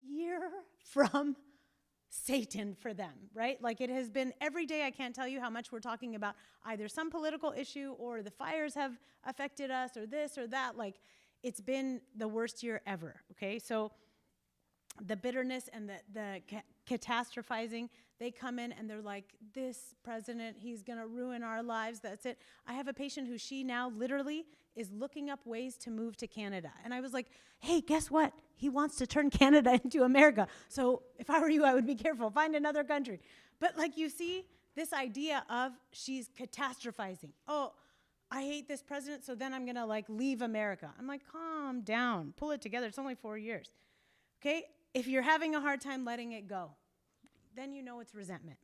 year from Satan for them, right? Like it has been every day. I can't tell you how much we're talking about either some political issue or the fires have affected us or this or that. Like it's been the worst year ever, okay? So the bitterness and the catastrophizing, they come in and they're like, this president, he's going to ruin our lives. That's it. I have a patient who she now literally is looking up ways to move to Canada. And I was like, hey, guess what? He wants to turn Canada into America. So if I were you, I would be careful. Find another country. But like you see, this idea of she's catastrophizing. Oh, I hate this president, so then I'm going to like leave America. I'm like, calm down. Pull it together. It's only 4 years. Okay? If you're having a hard time letting it go, then you know it's resentment.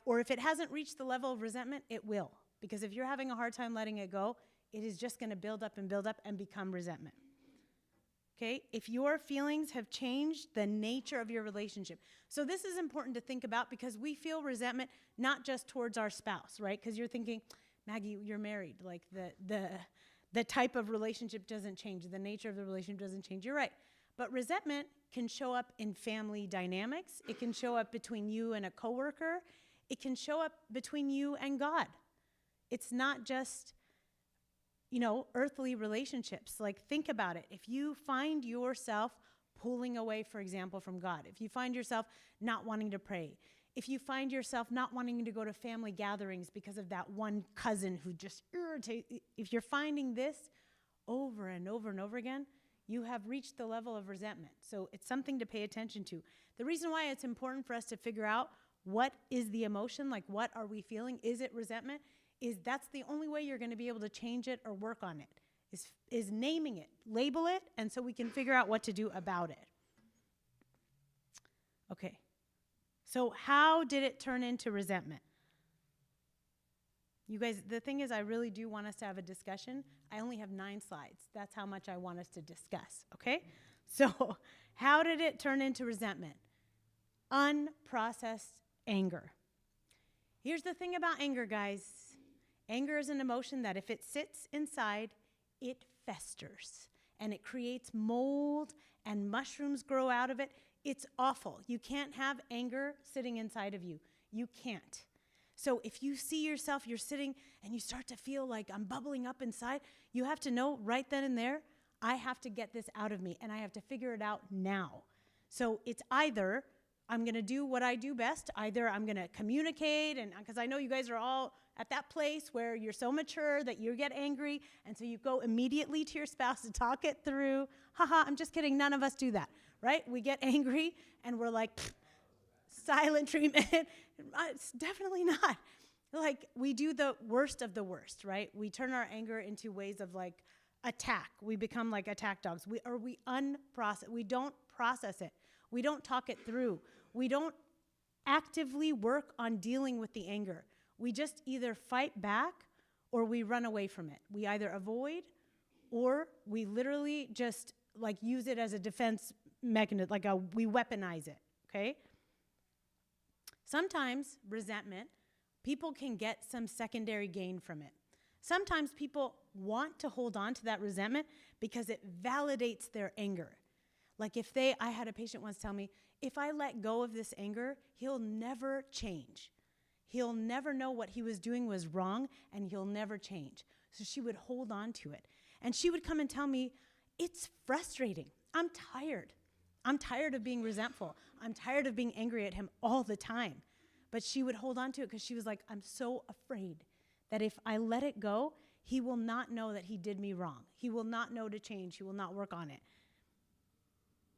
Or if it hasn't reached the level of resentment, it will. Because if you're having a hard time letting it go, it is just going to build up and become resentment. Okay? If your feelings have changed the nature of your relationship. So this is important to think about because we feel resentment not just towards our spouse, right? Because you're thinking, Maggie, you're married. Like the type of relationship doesn't change. The nature of the relationship doesn't change. You're right. But resentment can show up in family dynamics. It can show up between you and a coworker. It can show up between you and God. It's not just, earthly relationships. Like, think about it. If you find yourself pulling away, for example, from God, if you find yourself not wanting to pray, if you find yourself not wanting to go to family gatherings because of that one cousin who just irritates, if you're finding this over and over and over again, you have reached the level of resentment. So it's something to pay attention to. The reason why it's important for us to figure out what is the emotion, like what are we feeling, is it resentment, is that's the only way you're going to be able to change it or work on it, is naming it, label it, and so we can figure out what to do about it. Okay, so how did it turn into resentment? You guys, the thing is, I really do want us to have a discussion. I only have 9 slides. That's how much I want us to discuss, okay? So how did it turn into resentment? Unprocessed anger. Here's the thing about anger, guys. Anger is an emotion that if it sits inside, it festers. And it creates mold and mushrooms grow out of it. It's awful. You can't have anger sitting inside of you. You can't. So if you see yourself, you're sitting and you start to feel like I'm bubbling up inside, you have to know right then and there, I have to get this out of me and I have to figure it out now. So it's either I'm going to do what I do best, either I'm going to communicate, and because I know you guys are all at that place where you're so mature that you get angry, and so you go immediately to your spouse to talk it through. Haha, I'm just kidding. None of us do that, right? We get angry and we're like, silent treatment. It's definitely not. Like, we do the worst of the worst, right? We turn our anger into ways of like attack. We become like attack dogs. We don't process it. We don't talk it through. We don't actively work on dealing with the anger. We just either fight back or we run away from it. We either avoid or we literally just like use it as a defense mechanism, like we weaponize it, okay? Sometimes resentment, people can get some secondary gain from it. Sometimes people want to hold on to that resentment because it validates their anger. Like I had a patient once tell me, if I let go of this anger, he'll never change. He'll never know what he was doing was wrong, and he'll never change. So she would hold on to it. And she would come and tell me, it's frustrating. I'm tired. I'm tired of being resentful. I'm tired of being angry at him all the time. But she would hold on to it because she was like, I'm so afraid that if I let it go, he will not know that he did me wrong. He will not know to change. He will not work on it.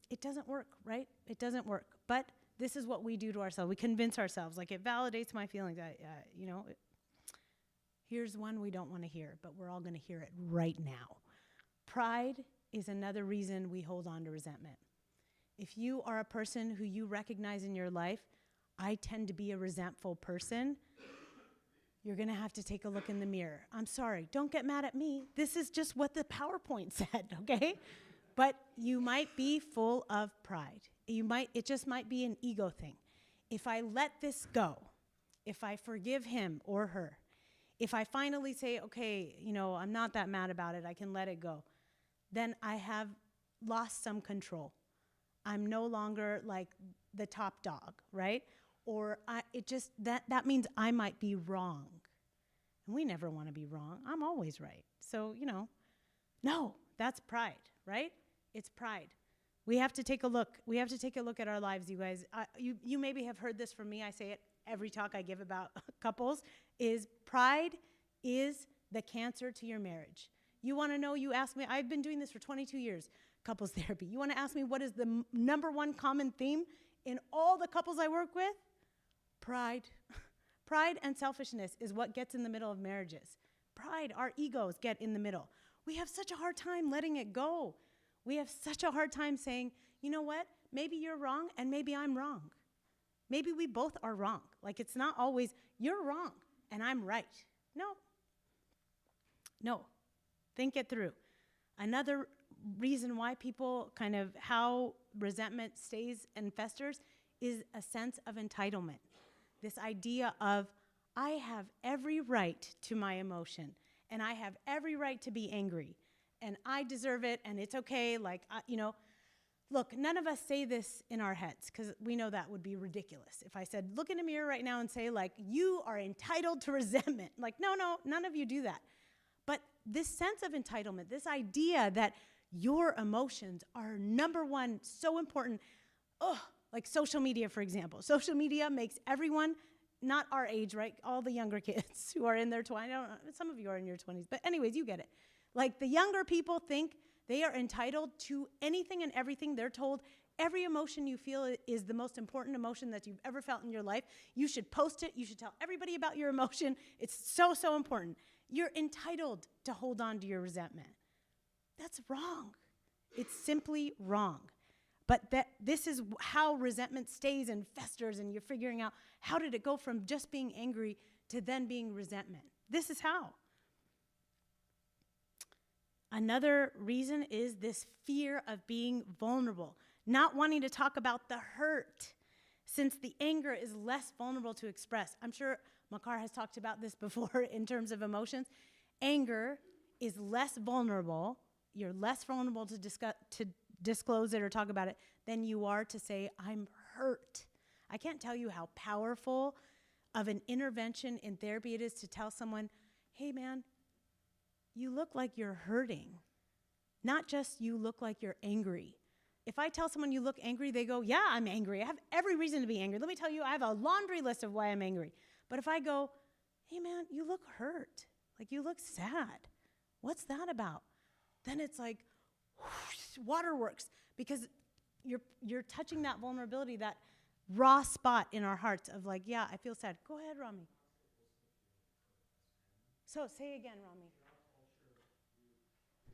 It doesn't work, right? It doesn't work. But this is what we do to ourselves. We convince ourselves, like, it validates my feelings. Here's one we don't want to hear, but we're all going to hear it right now. Pride is another reason we hold on to resentment. If you are a person who you recognize in your life, I tend to be a resentful person, you're going to have to take a look in the mirror. I'm sorry. Don't get mad at me. This is just what the PowerPoint said, okay? But you might be full of pride. It just might be an ego thing. If I let this go, if I forgive him or her, if I finally say, okay, I'm not that mad about it, I can let it go, then I have lost some control. I'm no longer like the top dog, right? Or that means I might be wrong. And we never want to be wrong. I'm always right. So, no, that's pride, right? It's pride. We have to take a look. We have to take a look at our lives, you guys. You maybe have heard this from me. I say it every talk I give about couples, is pride is the cancer to your marriage. You want to know, you ask me, I've been doing this for 22 years, couples therapy. You want to ask me what is the number one common theme in all the couples I work with? Pride. Pride and selfishness is what gets in the middle of marriages. Pride, our egos get in the middle. We have such a hard time letting it go. We have such a hard time saying, you know what? Maybe you're wrong and maybe I'm wrong. Maybe we both are wrong. Like, it's not always, you're wrong and I'm right. No. Think it through. Another reason why people how resentment stays and festers is a sense of entitlement. This idea of, I have every right to my emotion and I have every right to be angry and I deserve it and it's okay. Look, none of us say this in our heads because we know that would be ridiculous. If I said, look in a mirror right now and say, you are entitled to resentment. No, none of you do that. But this sense of entitlement, this idea that your emotions are number one, so important. Like social media, for example. Social media makes everyone, not our age, right? All the younger kids who are in their 20s. I don't know, some of you are in your 20s. But anyways, you get it. Like, the younger people think they are entitled to anything and everything. They're told every emotion you feel is the most important emotion that you've ever felt in your life. You should post it. You should tell everybody about your emotion. It's so, so important. You're entitled to hold on to your resentment. That's wrong. It's simply wrong. But this is how resentment stays and festers, and you're figuring out, how did it go from just being angry to then being resentment? This is how. Another reason is this fear of being vulnerable, not wanting to talk about the hurt, since the anger is less vulnerable to express. I'm sure Makar has talked about this before in terms of emotions. Anger is less vulnerable. You're less vulnerable to disclose it or talk about it than you are to say, I'm hurt. I can't tell you how powerful of an intervention in therapy it is to tell someone, hey man, you look like you're hurting. Not just you look like you're angry. If I tell someone you look angry, they go, yeah, I'm angry. I have every reason to be angry. Let me tell you, I have a laundry list of why I'm angry. But if I go, hey man, you look hurt. Like, you look sad. What's that about? Then it's like, whoosh, waterworks, because you're touching that vulnerability, that raw spot in our hearts of like, yeah, I feel sad. Go ahead, Rami. So say again, Rami.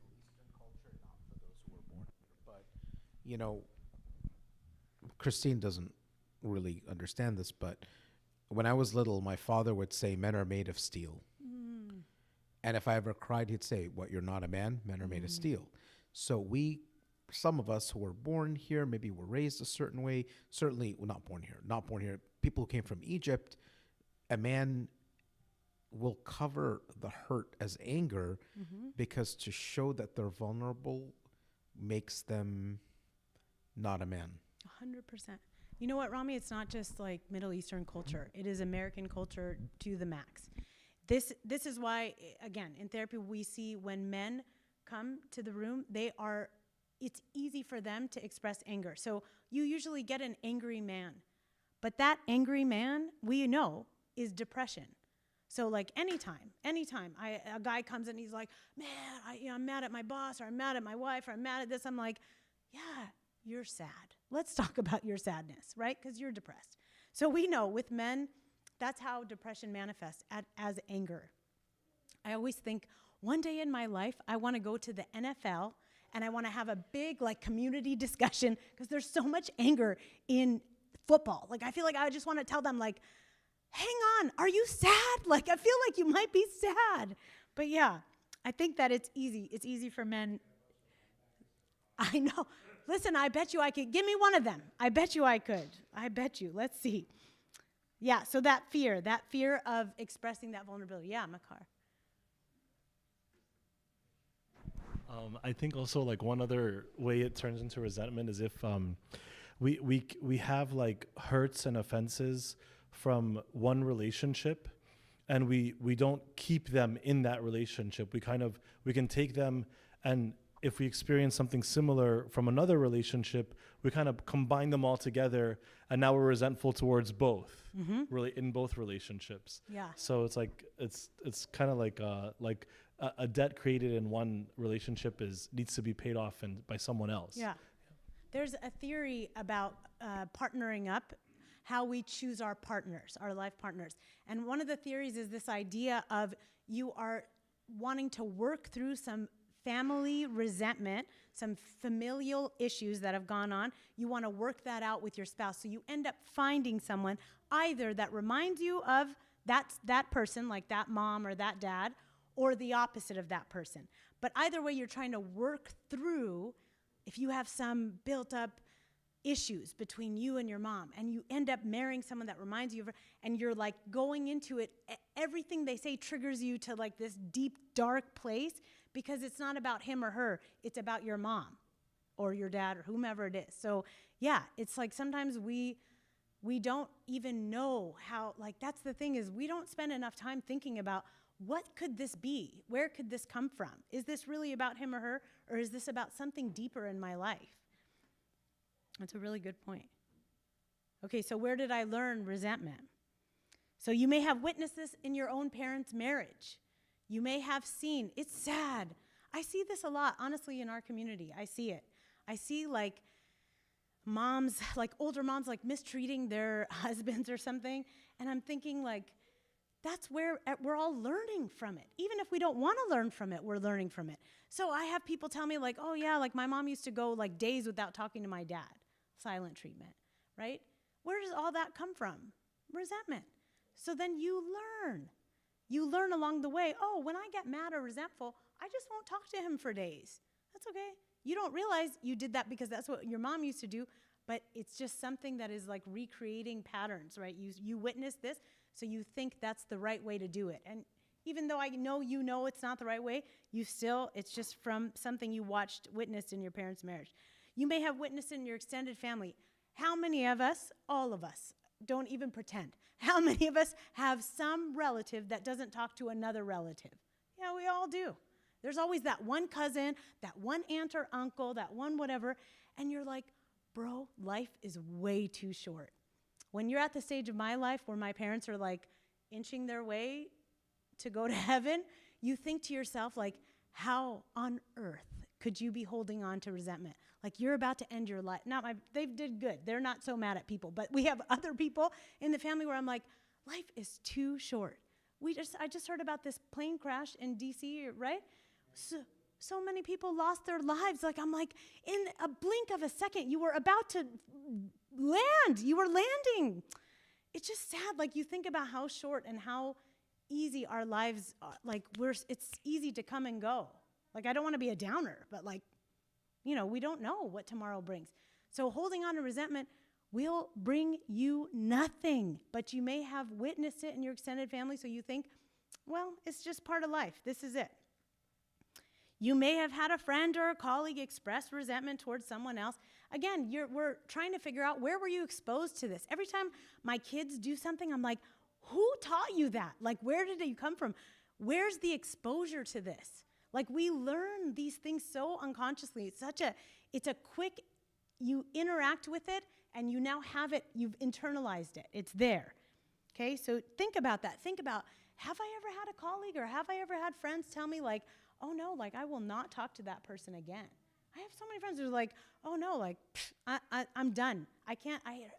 Eastern culture, not for those who were born here. But, Christine doesn't really understand this, but when I was little, my father would say, men are made of steel. Mm. And if I ever cried, he'd say, what, you're not a man? Men are made of steel. So some of us who were born here, maybe were raised a certain way, certainly, well, not born here, people who came from Egypt, a man will cover the hurt as anger because to show that they're vulnerable makes them not a man. 100%. You know what, Rami? It's not just like Middle Eastern culture. It is American culture to the max. This is why, again, in therapy, we see when men come to the room, it's easy for them to express anger. So you usually get an angry man, but that angry man, we know, is depression. So like anytime a guy comes in and he's like, man, I'm mad at my boss, or I'm mad at my wife, or I'm mad at this, I'm like, yeah, you're sad. Let's talk about your sadness, right? Because you're depressed. So we know with men, that's how depression manifests as anger. I always think, one day in my life, I want to go to the NFL and I want to have a big community discussion because there's so much anger in football. Like, I feel like I just want to tell them, like, hang on, are you sad? Like, I feel like you might be sad. But yeah, I think that it's easy. It's easy for men. I know. Listen, I bet you I could. Give me one of them. I bet you I could. I bet you. Let's see. Yeah, so that fear of expressing that vulnerability. Yeah, Makar. I think also like one other way it turns into resentment is if we have like hurts and offenses from one relationship, and we don't keep them in that relationship. We can take them, and if we experience something similar from another relationship, we kind of combine them all together, and now we're resentful towards both, really in both relationships. Yeah. So it's like it's kind of like a debt created in one relationship needs to be paid off by someone else. Yeah. There's a theory about partnering up, how we choose our partners, our life partners. And one of the theories is this idea of you are wanting to work through some family resentment, some familial issues that have gone on. You want to work that out with your spouse. So you end up finding someone either that reminds you of that person, like that mom or that dad, or the opposite of that person. But either way, you're trying to work through, if you have some built up issues between you and your mom, and you end up marrying someone that reminds you of her, and you're like going into it, everything they say triggers you to like this deep, dark place, because it's not about him or her, it's about your mom or your dad or whomever it is. So yeah, it's like sometimes we don't even know how, like that's the thing, is we don't spend enough time thinking about what could this be? Where could this come from? Is this really about him or her, or is this about something deeper in my life? That's a really good point. Okay, so where did I learn resentment? So you may have witnessed this in your own parents' marriage. You may have seen, it's sad. I see this a lot, honestly, in our community. I see it. I see like moms, like older moms, like mistreating their husbands or something. And I'm thinking like, that's where we're all learning from it. Even if we don't want to learn from it, we're learning from it. So I have people tell me like, oh yeah, like my mom used to go like days without talking to my dad. Silent treatment, right? Where does all that come from? Resentment. So then you learn. You learn along the way, oh, when I get mad or resentful, I just won't talk to him for days. That's okay. You don't realize you did that because that's what your mom used to do, but it's just something that is like recreating patterns, right? You witness this, so you think that's the right way to do it. And even though I know you know it's not the right way, it's just from something you witnessed in your parents' marriage. You may have witnessed in your extended family. How many of us, all of us, don't even pretend, how many of us have some relative that doesn't talk to another relative? Yeah, we all do. There's always that one cousin, that one aunt or uncle, that one whatever, and you're like, bro, life is way too short. When you're at the stage of my life where my parents are like inching their way to go to heaven, you think to yourself like, how on earth could you be holding on to resentment? Like you're about to end your life. They did good. They're not so mad at people, but we have other people in the family where I'm like, life is too short. I just heard about this plane crash in DC, right? So many people lost their lives. Like I'm like, in a blink of a second, you were about to land. You were landing. It's just sad. Like you think about how short and how easy our lives are. Like it's easy to come and go. Like I don't want to be a downer, but like, we don't know what tomorrow brings. So holding on to resentment will bring you nothing, but you may have witnessed it in your extended family, so you think, well, it's just part of life. This is it. You may have had a friend or a colleague express resentment towards someone else. Again, we're trying to figure out, where were you exposed to this? Every time my kids do something, I'm like, who taught you that? Like, where did it come from? Where's the exposure to this? Like we learn these things so unconsciously. It's a quick, you interact with it and you now have it, you've internalized it. It's there. Okay, so think about that. Think about, have I ever had a colleague or have I ever had friends tell me like, oh no, like I will not talk to that person again. I have so many friends who are like, oh no, like I'm done. It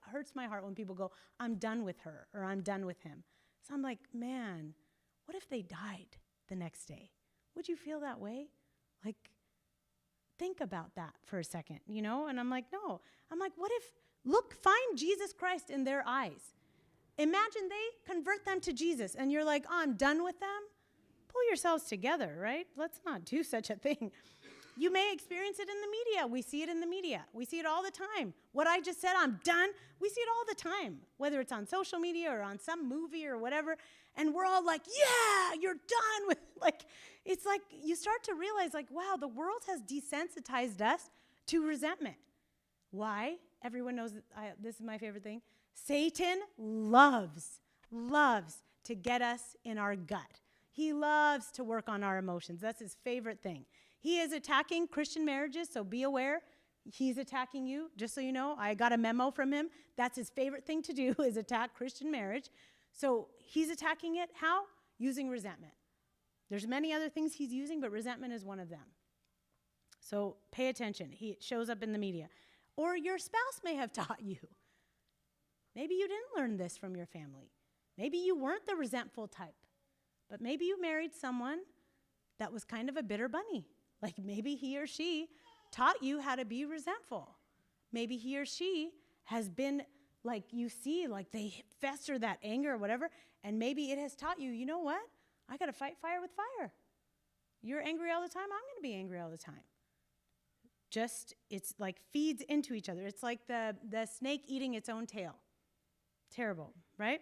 hurts my heart when people go, I'm done with her or I'm done with him. So I'm like, man, what if they died the next day? Would you feel that way? Like, think about that for a second, And I'm like, no. I'm like, what if, find Jesus Christ in their eyes. Imagine they convert them to Jesus and you're like, oh, I'm done with them. Pull yourselves together, right? Let's not do such a thing. You may experience it in the media. We see it in the media. We see it all the time. What I just said, I'm done. We see it all the time, whether it's on social media or on some movie or whatever. And we're all like, yeah, you're done with, like, It's like you start to realize, like, wow, the world has desensitized us to resentment. Why? Everyone knows that this is my favorite thing. Satan loves to get us in our gut. He loves to work on our emotions. That's his favorite thing. He is attacking Christian marriages, so be aware. He's attacking you, just so you know. I got a memo from him. That's his favorite thing to do, is attack Christian marriage. So he's attacking it. How? Using resentment. There's many other things he's using, but resentment is one of them. So pay attention. It shows up in the media. Or your spouse may have taught you. Maybe you didn't learn this from your family. Maybe you weren't the resentful type. But maybe you married someone that was kind of a bitter bunny. Like maybe he or she taught you how to be resentful. Maybe he or she has been, like, you see, like they fester that anger or whatever, and maybe it has taught you, you know what? I got to fight fire with fire. You're angry all the time, I'm going to be angry all the time. Just, it's like feeds into each other. It's like the snake eating its own tail. Terrible, right?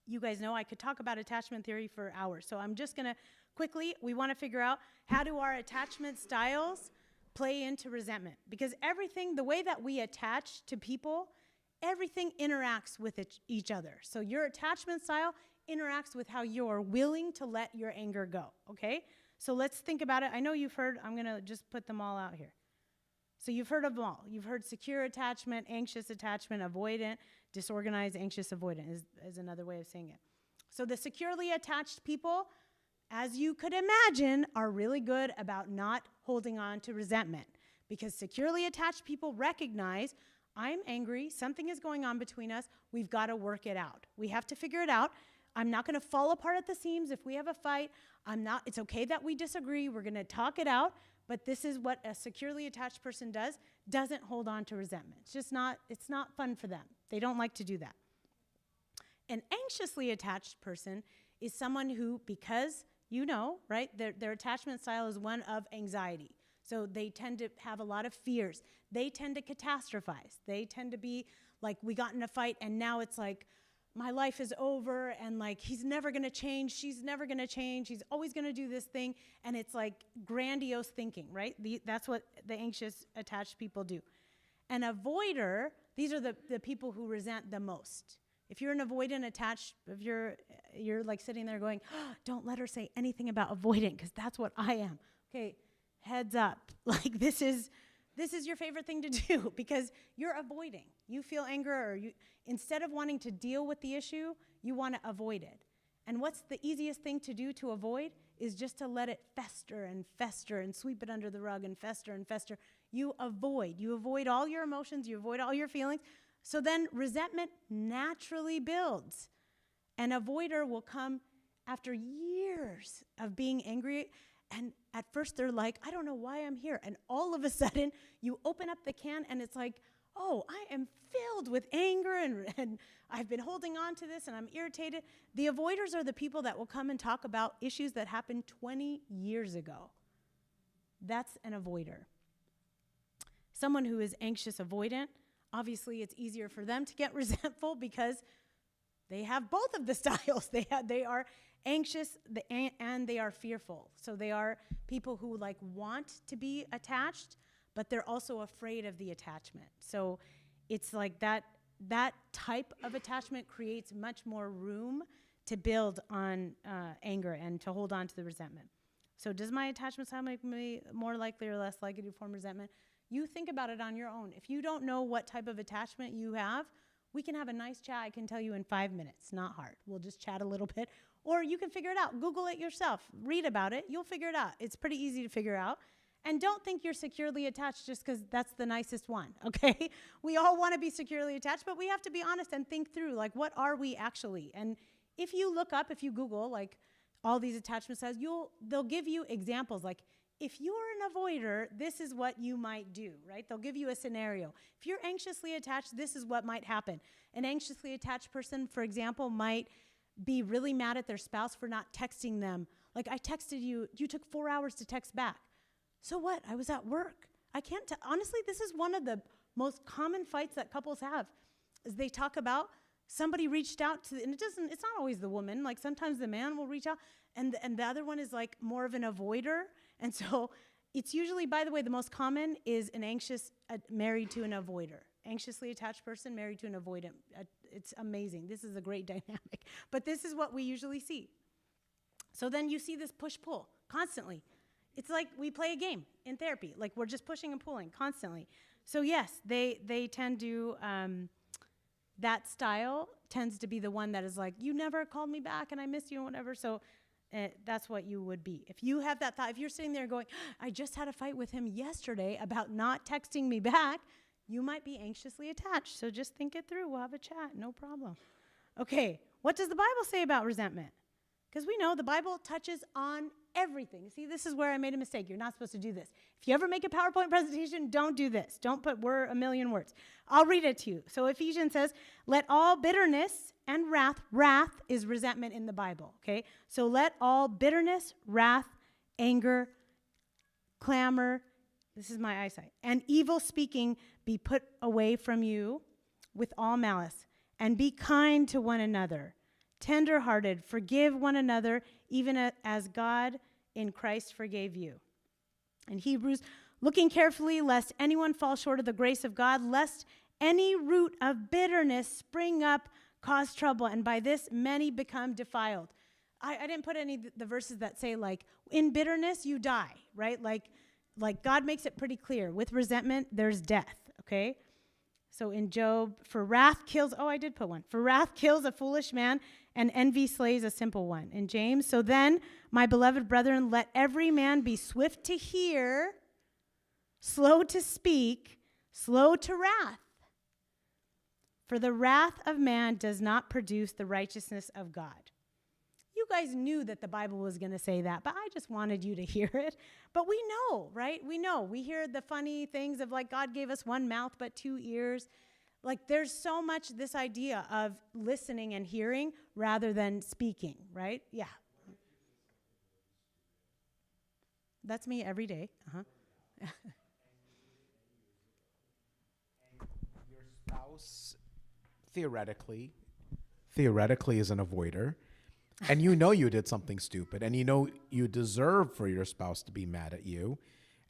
You guys know I could talk about attachment theory for hours, so I'm just going to quickly, we want to figure out, how do our attachment styles play into resentment? Because everything, the way that we attach to people, everything interacts with each other. So your attachment style interacts with how you're willing to let your anger go, okay? So let's think about it. I know you've heard, I'm going to just put them all out here. So you've heard of them all. You've heard secure attachment, anxious attachment, avoidant, disorganized, anxious, avoidant is another way of saying it. So the securely attached people, as you could imagine, are really good about not holding on to resentment, because securely attached people recognize, I'm angry, something is going on between us, we've got to work it out. We have to figure it out. I'm not going to fall apart at the seams if we have a fight. It's okay that we disagree. We're going to talk it out, but this is what a securely attached person doesn't hold on to resentment. It's not fun for them. They don't like to do that. An anxiously attached person is someone who, because you know, right, their attachment style is one of anxiety. So they tend to have a lot of fears. They tend to catastrophize. They tend to be like, we got in a fight and now it's like, my life is over, and like, he's never going to change, she's never going to change, he's always going to do this thing, and it's like grandiose thinking, right? That's what the anxious attached people do. An avoider, these are the people who resent the most. If you're an avoidant attached, if you're like sitting there going, oh, don't let her say anything about avoidant, because that's what I am. Okay, heads up. Like this is your favorite thing to do, because you're avoiding. You feel anger, or instead of wanting to deal with the issue, you want to avoid it. And what's the easiest thing to do to avoid is just to let it fester and sweep it under the rug and fester and fester. You avoid all your emotions, you avoid all your feelings. So then resentment naturally builds. An avoider will come after years of being angry, and at first they're like, I don't know why I'm here. And all of a sudden, you open up the can and it's like, oh, I am filled with anger and I've been holding on to this and I'm irritated. The avoiders are the people that will come and talk about issues that happened 20 years ago. That's an avoider. Someone who is anxious avoidant, obviously it's easier for them to get resentful because they have both of the styles. They are anxious and they are fearful. So they are people who like want to be attached, but they're also afraid of the attachment. So it's like that type of attachment creates much more room to build on anger and to hold on to the resentment. So does my attachment style make me more likely or less likely to form resentment? You think about it on your own. If you don't know what type of attachment you have, we can have a nice chat. I can tell you in 5 minutes. Not hard. We'll just chat a little bit. Or you can figure it out. Google it yourself. Read about it. You'll figure it out. It's pretty easy to figure out. And don't think you're securely attached just because that's the nicest one, okay? We all want to be securely attached, but we have to be honest and think through, like, what are we actually? And if you look up, if you Google, like, all these attachment styles, they'll give you examples, like, if you're an avoider, this is what you might do, right? They'll give you a scenario. If you're anxiously attached, this is what might happen. An anxiously attached person, for example, might be really mad at their spouse for not texting them. Like, I texted you, you took 4 hours to text back. So what? I was at work. I can't honestly, this is one of the most common fights that couples have, is they talk about somebody reached out to, and it's not always the woman, like sometimes the man will reach out, and the other one is like more of an avoider. And so it's usually, by the way, the most common is an anxious married to an avoider. Anxiously attached person married to an avoidant. It's amazing. This is a great dynamic. But this is what we usually see. So then you see this push-pull constantly. It's like we play a game in therapy. Like we're just pushing and pulling constantly. So yes, they tend to, that style tends to be the one that is like, you never called me back and I missed you and whatever. So that's what you would be. If you have that thought, if you're sitting there going, I just had a fight with him yesterday about not texting me back, you might be anxiously attached. So just think it through. We'll have a chat. No problem. Okay, what does the Bible say about resentment? Because we know the Bible touches on everything. See, this is where I made a mistake. You're not supposed to do this. If you ever make a PowerPoint presentation, don't do this. Don't put a million words. I'll read it to you. So Ephesians says, let all bitterness and wrath is resentment in the Bible, okay? So let all bitterness, wrath, anger, clamor, this is my eyesight, and evil speaking be put away from you with all malice, and be kind to one another, tender-hearted, forgive one another, even as God in Christ forgave you. In Hebrews, looking carefully lest anyone fall short of the grace of God, lest any root of bitterness spring up, cause trouble, and by this many become defiled. I didn't put any of the verses that say, like, in bitterness you die, right? Like God makes it pretty clear. With resentment, there's death, okay? So in Job, for wrath kills, I did put one. For wrath kills a foolish man, and envy slays a simple one. In James, so then, my beloved brethren, let every man be swift to hear, slow to speak, slow to wrath. For the wrath of man does not produce the righteousness of God. You guys knew that the Bible was going to say that, but I just wanted you to hear it. But we know, right? We know. We hear the funny things of like God gave us one mouth but two ears. Like there's so much this idea of listening and hearing rather than speaking, right? Yeah. That's me every day. Your spouse theoretically is an avoider. And you know you did something stupid, and you know you deserve for your spouse to be mad at you.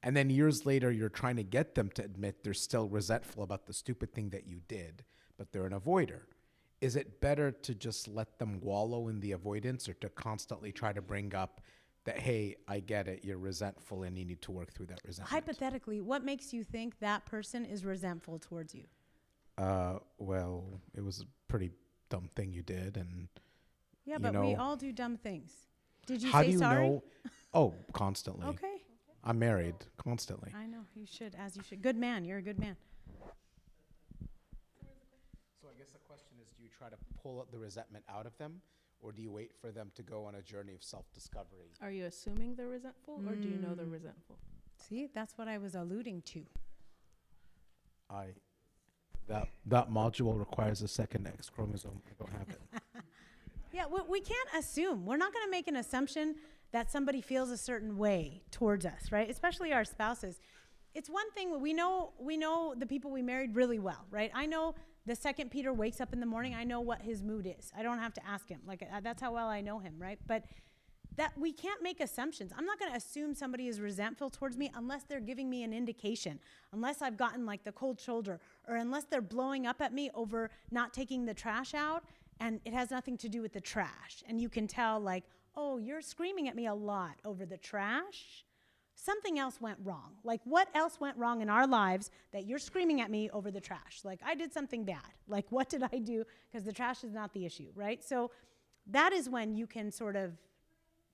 And then years later, you're trying to get them to admit they're still resentful about the stupid thing that you did, but they're an avoider. Is it better to just let them wallow in the avoidance, or to constantly try to bring up that, hey, I get it, you're resentful and you need to work through that resentment? Hypothetically, what makes you think that person is resentful towards you? Well, it was a pretty dumb thing you did, and yeah, but we all do dumb things. Did you how say do you sorry? know? Oh, constantly. Okay. I'm married constantly. I know, you should, as you should. Good man, you're a good man. So I guess the question is, do you try to pull the resentment out of them, or do you wait for them to go on a journey of self-discovery? Are you assuming they're resentful, or do you know they're resentful? See, that's what I was alluding to. That module requires a second X chromosome. I don't have it. Yeah, we can't assume. We're not going to make an assumption that somebody feels a certain way towards us, right? Especially our spouses. It's one thing, we know the people we married really well, right? I know the second Peter wakes up in the morning, I know what his mood is. I don't have to ask him. Like, that's how well I know him, right? But that we can't make assumptions. I'm not going to assume somebody is resentful towards me unless they're giving me an indication, unless I've gotten like the cold shoulder, or unless they're blowing up at me over not taking the trash out, and it has nothing to do with the trash. And you can tell like, oh, you're screaming at me a lot over the trash. Something else went wrong. Like, what else went wrong in our lives that you're screaming at me over the trash? Like, I did something bad. Like, what did I do? Because the trash is not the issue, right? So that is when you can sort of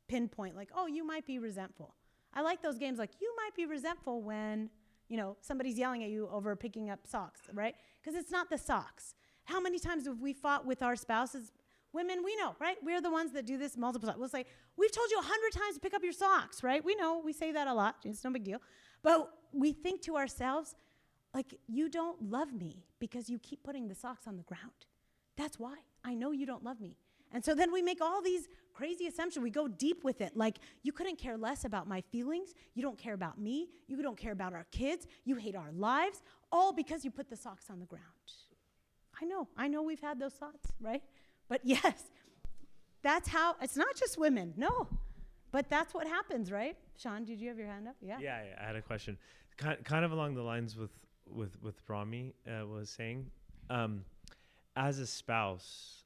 pinpoint, like, oh, you might be resentful. I like those games, like, you might be resentful when, somebody's yelling at you over picking up socks, right? Because it's not the socks. How many times have we fought with our spouses? Women, we know, right? We're the ones that do this multiple times. We'll say, we've told you 100 times to pick up your socks, right? We know, we say that a lot. It's no big deal. But we think to ourselves, like, you don't love me because you keep putting the socks on the ground. That's why. I know you don't love me. And so then we make all these crazy assumptions. We go deep with it. Like, you couldn't care less about my feelings. You don't care about me. You don't care about our kids. You hate our lives, all because you put the socks on the ground. I know we've had those thoughts, right? But yes, that's how, it's not just women, no. But that's what happens, right? Sean, did you have your hand up? Yeah. Yeah, I had a question, kind of along the lines with Rami was saying. As a spouse,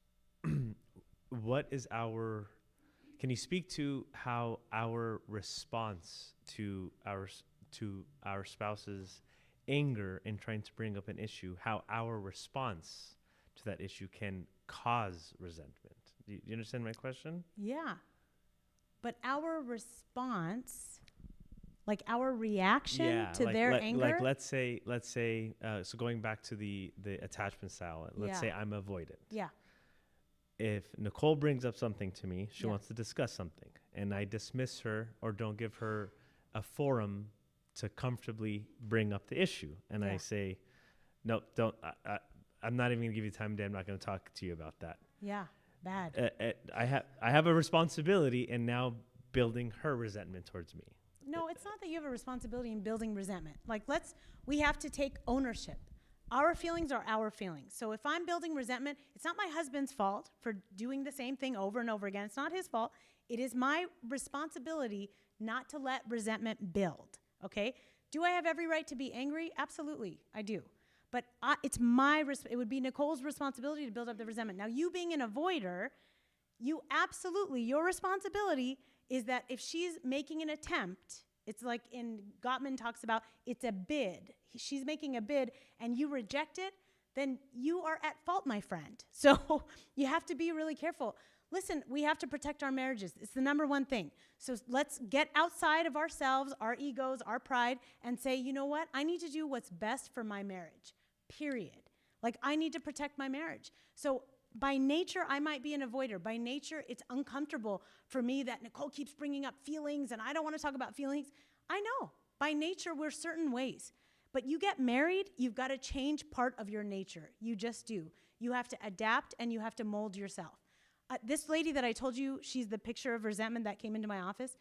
what is our? Can you speak to how our response to our spouse's anger in trying to bring up an issue, how our response to that issue can cause resentment? Do you understand my question? Yeah. But our response, like our reaction to their anger. Like let's say, so going back to the attachment style, let's say I'm avoidant. Yeah. If Nicole brings up something to me, she Yeah. wants to discuss something, and I dismiss her or don't give her a forum to comfortably bring up the issue, and Yeah. I say, no, don't. I'm not even going to give you time today. I'm not going to talk to you about that. Yeah. Bad. I have a responsibility in now building her resentment towards me. No, it's not that you have a responsibility in building resentment. Like, we have to take ownership. Our feelings are our feelings. So if I'm building resentment, it's not my husband's fault for doing the same thing over and over again. It's not his fault. It is my responsibility not to let resentment build, okay? Do I have every right to be angry? Absolutely, I do. But it would be Nicole's responsibility to build up the resentment. Now, you being an avoider, your responsibility is that if she's making an attempt, it's like Gottman talks about, it's a bid. She's making a bid and you reject it, then you are at fault, my friend. So you have to be really careful. Listen, we have to protect our marriages. It's the number one thing. So let's get outside of ourselves, our egos, our pride, and say, you know what? I need to do what's best for my marriage, period. Like, I need to protect my marriage. So by nature, I might be an avoider. By nature, it's uncomfortable for me that Nicole keeps bringing up feelings and I don't want to talk about feelings. I know. By nature, we're certain ways. But you get married, you've got to change part of your nature. You just do. You have to adapt and you have to mold yourself. This lady that I told you, she's the picture of resentment that came into my office.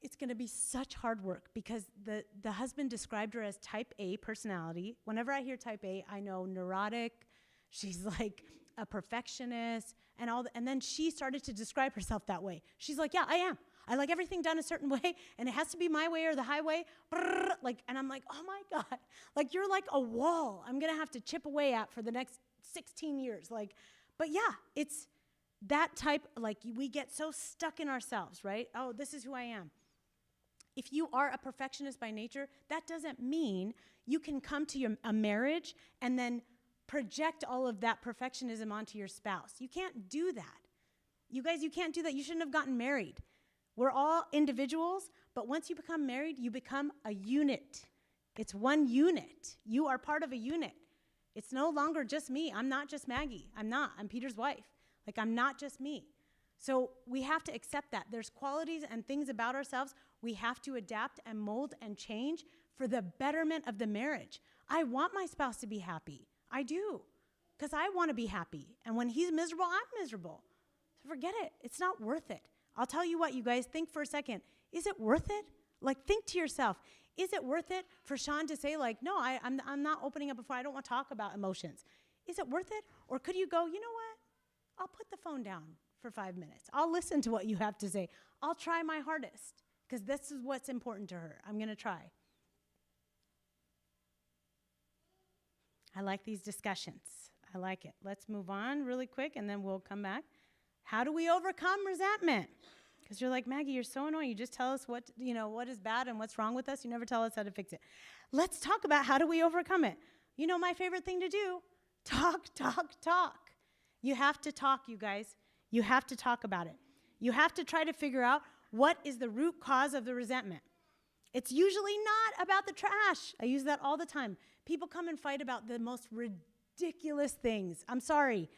It's going to be such hard work because the husband described her as type A personality. Whenever I hear type A, I know neurotic. She's like a perfectionist and then she started to describe herself that way. She's like, yeah, I am. I like everything done a certain way and it has to be my way or the highway. And I'm like, oh my God, like you're like a wall I'm going to have to chip away at for the next 16 years. But yeah, it's that type, like we get so stuck in ourselves, right? Oh, this is who I am. If you are a perfectionist by nature, that doesn't mean you can come to a marriage and then project all of that perfectionism onto your spouse. You can't do that. You guys, you can't do that. You shouldn't have gotten married. We're all individuals, but once you become married, you become a unit. It's one unit. You are part of a unit. It's no longer just me. I'm not just Maggie. I'm Peter's wife. Like, I'm not just me. So we have to accept that. There's qualities and things about ourselves we have to adapt and mold and change for the betterment of the marriage. I want my spouse to be happy. I do, because I want to be happy. And when he's miserable, I'm miserable. So forget it. It's not worth it. I'll tell you what, you guys, think for a second. Is it worth it? Like, think to yourself, is it worth it for Sean to say, like, no, I'm not opening up before, I don't want to talk about emotions. Is it worth it? Or could you go, you know what? I'll put the phone down for 5 minutes. I'll listen to what you have to say. I'll try my hardest, because this is what's important to her. I'm going to try. I like these discussions. I like it. Let's move on really quick, and then we'll come back. How do we overcome resentment? Because you're like, Maggie, you're so annoying. You just tell us what is bad and what's wrong with us. You never tell us how to fix it. Let's talk about how do we overcome it. You know my favorite thing to do? Talk. You have to talk, you guys. You have to talk about it. You have to try to figure out what is the root cause of the resentment. It's usually not about the trash. I use that all the time. People come and fight about the most ridiculous things. I'm sorry,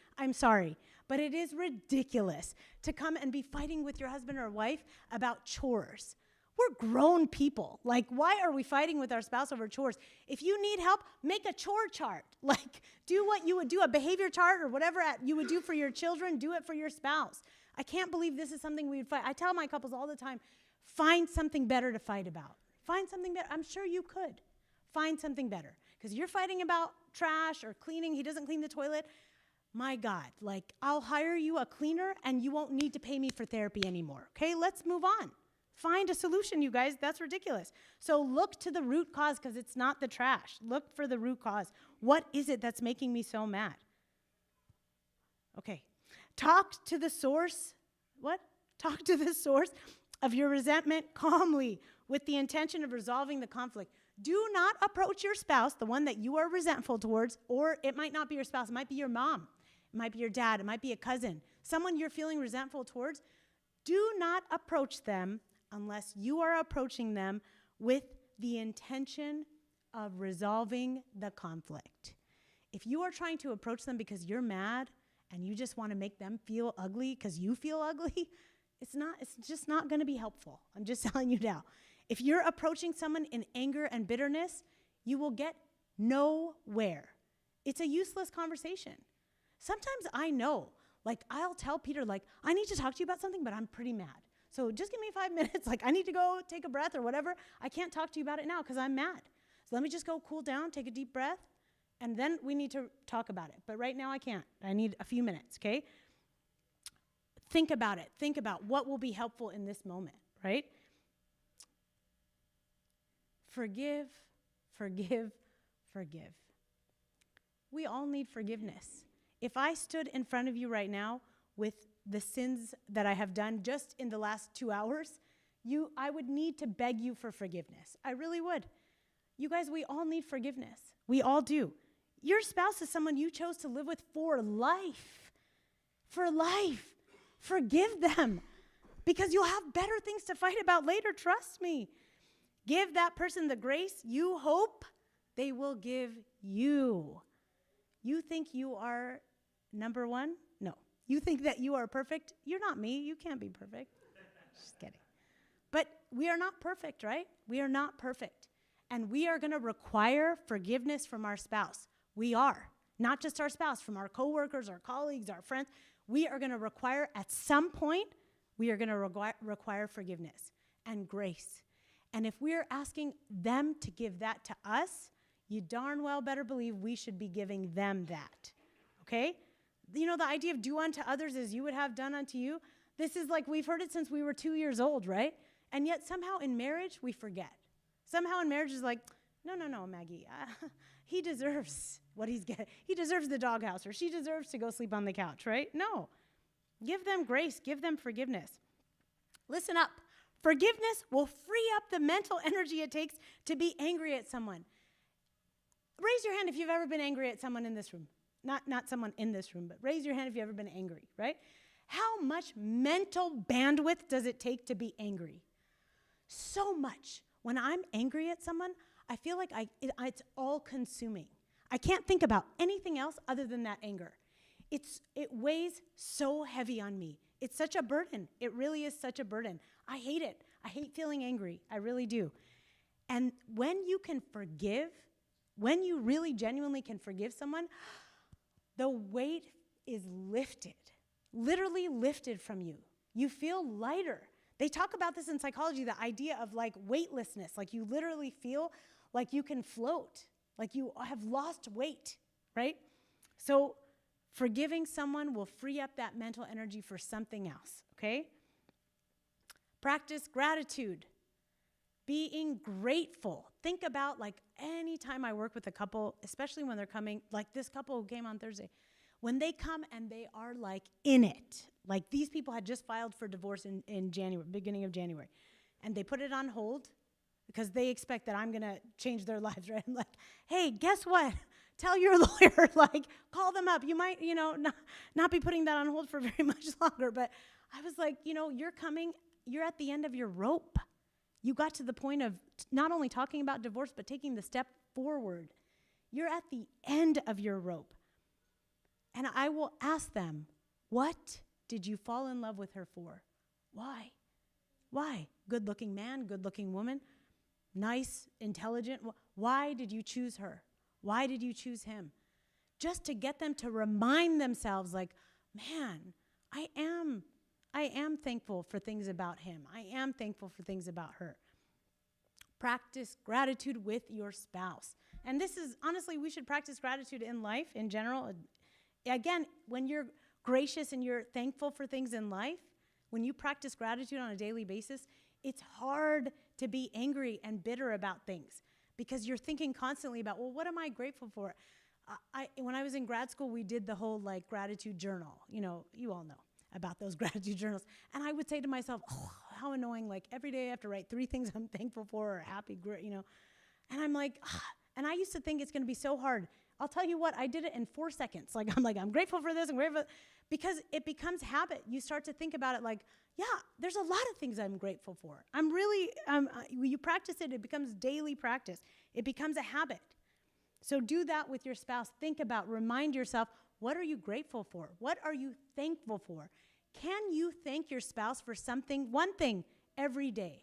but it is ridiculous to come and be fighting with your husband or wife about chores. We're grown people. Like, why are we fighting with our spouse over chores? If you need help, make a chore chart. Like, do what you would do, a behavior chart or whatever you would do for your children, do it for your spouse. I can't believe this is something we would fight. I tell my couples all the time, find something better to fight about. Find something better. I'm sure you could. Find something better. because you're fighting about trash or cleaning. He doesn't clean the toilet. My God, like, I'll hire you a cleaner and you won't need to pay me for therapy anymore. Okay, let's move on. Find a solution, you guys. That's ridiculous. So look to the root cause, because it's not the trash. Look for the root cause. What is it that's making me so mad? Okay. Talk to the source. What? Talk to the source of your resentment calmly with the intention of resolving the conflict. Do not approach your spouse, the one that you are resentful towards, or it might not be your spouse. It might be your mom. It might be your dad. It might be a cousin. Someone you're feeling resentful towards. Do not approach them unless you are approaching them with the intention of resolving the conflict. If you are trying to approach them because you're mad and you just want to make them feel ugly because you feel ugly, it's just not going to be helpful. I'm just telling you now. If you're approaching someone in anger and bitterness, you will get nowhere. It's a useless conversation. Sometimes I know, like, I'll tell Peter, like, I need to talk to you about something, but I'm pretty mad. So just give me 5 minutes. Like, I need to go take a breath or whatever. I can't talk to you about it now because I'm mad. So let me just go cool down, take a deep breath, and then we need to talk about it. But right now I can't. I need a few minutes, okay? Think about it. Think about what will be helpful in this moment, right? Forgive, forgive, forgive. We all need forgiveness. If I stood in front of you right now with the sins that I have done just in the last 2 hours, I would need to beg you for forgiveness. I really would. You guys, we all need forgiveness. We all do. Your spouse is someone you chose to live with for life. For life. Forgive them, because you'll have better things to fight about later, trust me. Give that person the grace you hope they will give you. You think you are number one? No. You think that you are perfect? You're not me. You can't be perfect. Just kidding. But we are not perfect, right? We are not perfect. And we are going to require forgiveness from our spouse. We are. Not just our spouse, from our coworkers, our colleagues, our friends. We are going to require, at some point, we are going to require forgiveness and grace. And if we're asking them to give that to us, you darn well better believe we should be giving them that. Okay? You know, the idea of do unto others as you would have done unto you, this is like we've heard it since we were 2 years old, right? And yet somehow in marriage, we forget. Somehow in marriage is like, no, Maggie, he deserves what he's getting. He deserves the doghouse, or she deserves to go sleep on the couch, right? No. Give them grace. Give them forgiveness. Listen up. Forgiveness will free up the mental energy it takes to be angry at someone. Raise your hand if you've ever been angry at someone in this room. Not someone in this room, but raise your hand if you've ever been angry, right? How much mental bandwidth does it take to be angry? So much. When I'm angry at someone, I feel like it's all-consuming. I can't think about anything else other than that anger. It weighs so heavy on me. It's such a burden. It really is such a burden. I hate it. I hate feeling angry. I really do. And when you can forgive, when you really genuinely can forgive someone, the weight is lifted, literally lifted from you. You feel lighter. They talk about this in psychology, the idea of like weightlessness, like you literally feel like you can float, like you have lost weight, right? So forgiving someone will free up that mental energy for something else, okay? Practice gratitude, being grateful. Think about like any time I work with a couple, especially when they're coming, like this couple who came on Thursday, when they come and they are like in it, like these people had just filed for divorce in January, beginning of January, and they put it on hold because they expect that I'm going to change their lives, right? I'm like, hey, guess what? Tell your lawyer, like, call them up. You might, not be putting that on hold for very much longer. But I was like, you're coming, you're at the end of your rope. You got to the point of not only talking about divorce, but taking the step forward. You're at the end of your rope. And I will ask them, what did you fall in love with her for? Why? Why? Good-looking man, good-looking woman, nice, intelligent. Why did you choose her? Why did you choose him? Just to get them to remind themselves like, man, I am thankful for things about him. I am thankful for things about her. Practice gratitude with your spouse. And this is, honestly, we should practice gratitude in life in general. Again, when you're gracious and you're thankful for things in life, when you practice gratitude on a daily basis, it's hard to be angry and bitter about things because you're thinking constantly about, well, what am I grateful for? When I was in grad school, we did the whole like gratitude journal. You know, you all know about those gratitude journals. And I would say to myself, oh, how annoying. Like every day I have to write 3 things I'm thankful for or happy, you know. And I'm like, and I used to think it's going to be so hard. I'll tell you what, I did it in 4 seconds. Like, I'm grateful for this and grateful, because it becomes habit. You start to think about it like, yeah, there's a lot of things I'm grateful for. I'm really, when you practice it, it becomes daily practice. It becomes a habit. So do that with your spouse. Think about, remind yourself, what are you grateful for? What are you thankful for? Can you thank your spouse for something, one thing, every day?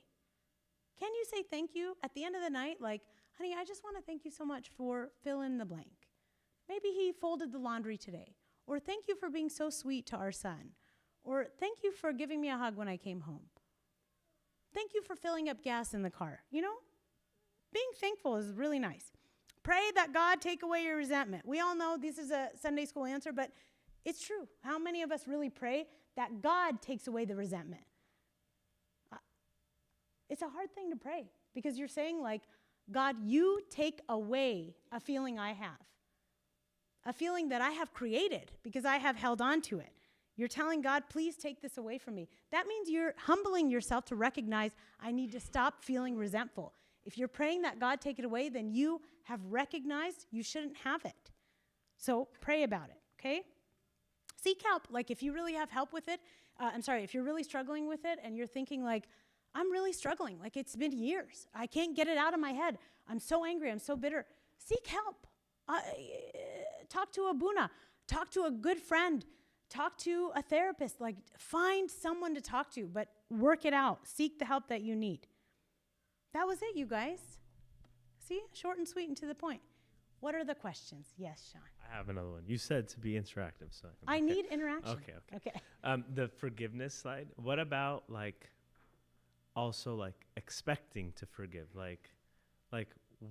Can you say thank you at the end of the night? Like, honey, I just want to thank you so much for fill in the blank. Maybe he folded the laundry today. Or thank you for being so sweet to our son. Or thank you for giving me a hug when I came home. Thank you for filling up gas in the car. You know, being thankful is really nice. Pray that God take away your resentment. We all know this is a Sunday school answer, but it's true. How many of us really pray that God takes away the resentment? It's a hard thing to pray because you're saying like, God, you take away a feeling I have, a feeling that I have created because I have held on to it. You're telling God, please take this away from me. That means you're humbling yourself to recognize I need to stop feeling resentful. If you're praying that God take it away, then you have recognized you shouldn't have it. So pray about it, okay? Seek help. Like if you really have help with it, if you're really struggling with it and you're thinking like, I'm really struggling, like it's been years. I can't get it out of my head. I'm so angry, I'm so bitter. Seek help. Talk to a Buna. Talk to a good friend. Talk to a therapist. Like find someone to talk to, but work it out. Seek the help that you need. That was it, you guys. See, short and sweet and to the point. What are the questions? Yes, Sean. I have another one. You said to be interactive, so I need interaction. Okay. The forgiveness slide. What about like, also like expecting to forgive? Like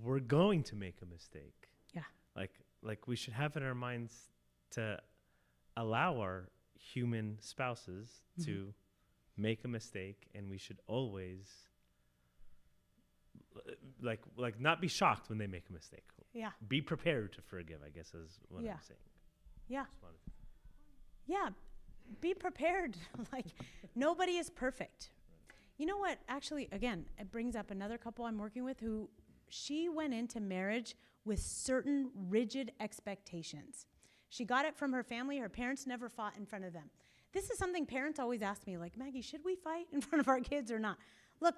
we're going to make a mistake. Yeah. Like we should have in our minds to allow our human spouses to make a mistake, and we should always like not be shocked when they make a mistake. Yeah. Be prepared to forgive, I guess is what Yeah. I'm saying. Yeah. Yeah. Be prepared. Like nobody is perfect. You know what? Actually, again, it brings up another couple I'm working with who she went into marriage with certain rigid expectations. She got it from her family. Her parents never fought in front of them. This is something parents always ask me, like, Maggie, should we fight in front of our kids or not? Look,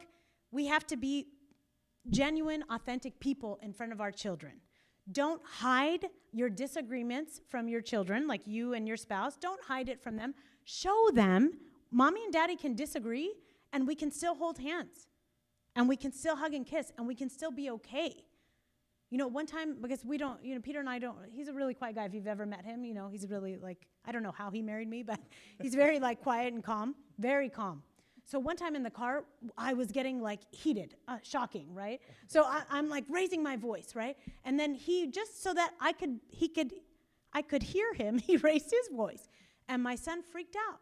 we have to be genuine, authentic people in front of our children. Don't hide your disagreements from your children, like you and your spouse. Don't hide it from them. Show them mommy and daddy can disagree, and we can still hold hands, and we can still hug and kiss, and we can still be okay. You know, one time, because we don't, you know, Peter and I don't, he's a really quiet guy if you've ever met him. You know, he's really like, I don't know how he married me, but he's very like quiet and calm, very calm. So one time in the car, I was getting like heated, shocking, right? So I'm like raising my voice, right? And then he, just so that I could hear him, he raised his voice. And my son freaked out.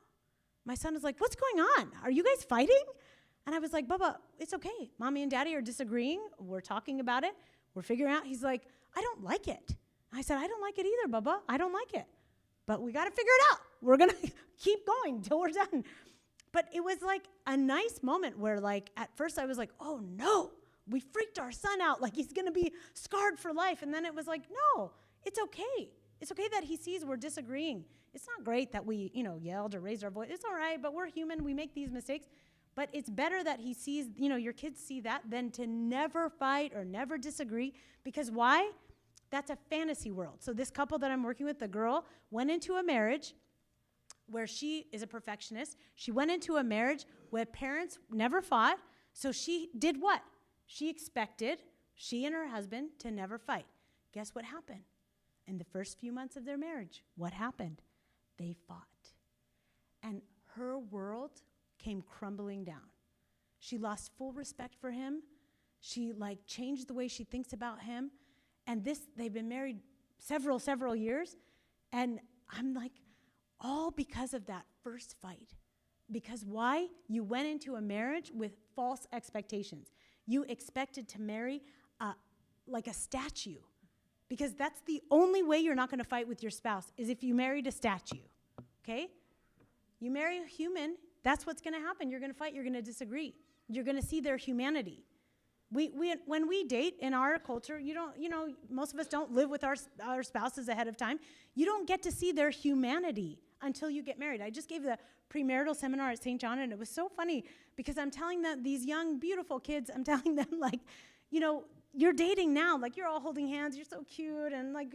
My son was like, what's going on? Are you guys fighting? And I was like, Bubba, it's okay. Mommy and daddy are disagreeing. We're talking about it. We're figuring out. He's like, I don't like it. I said, I don't like it either, Bubba. I don't like it. But we got to figure it out. We're going to keep going till we're done. But it was like a nice moment where like at first I was like, oh no, we freaked our son out. Like he's going to be scarred for life. And then it was like, no, it's okay. It's okay that he sees we're disagreeing. It's not great that we, you know, yelled or raised our voice. It's all right, but we're human. We make these mistakes. But it's better that he sees, you know, your kids see that than to never fight or never disagree. Because why? That's a fantasy world. So this couple that I'm working with, the girl, went into a marriage where she is a perfectionist. She went into a marriage where parents never fought. So she did what? She expected she and her husband to never fight. Guess what happened? In the first few months of their marriage, what happened? They fought. And her world came crumbling down. She lost full respect for him. She like changed the way she thinks about him. And they've been married several years. And I'm like, all because of that first fight. Because why? You went into a marriage with false expectations. You expected to marry like a statue. Because that's the only way you're not going to fight with your spouse is if you married a statue. Okay? You marry a human, that's what's going to happen. You're going to fight, you're going to disagree. You're going to see their humanity. When we date in our culture, most of us don't live with our spouses ahead of time. You don't get to see their humanity until you get married. I just gave the premarital seminar at St. John, and it was so funny because I'm telling them, these young, beautiful kids, I'm telling them, like, you're dating now, like, you're all holding hands, you're so cute, and, like,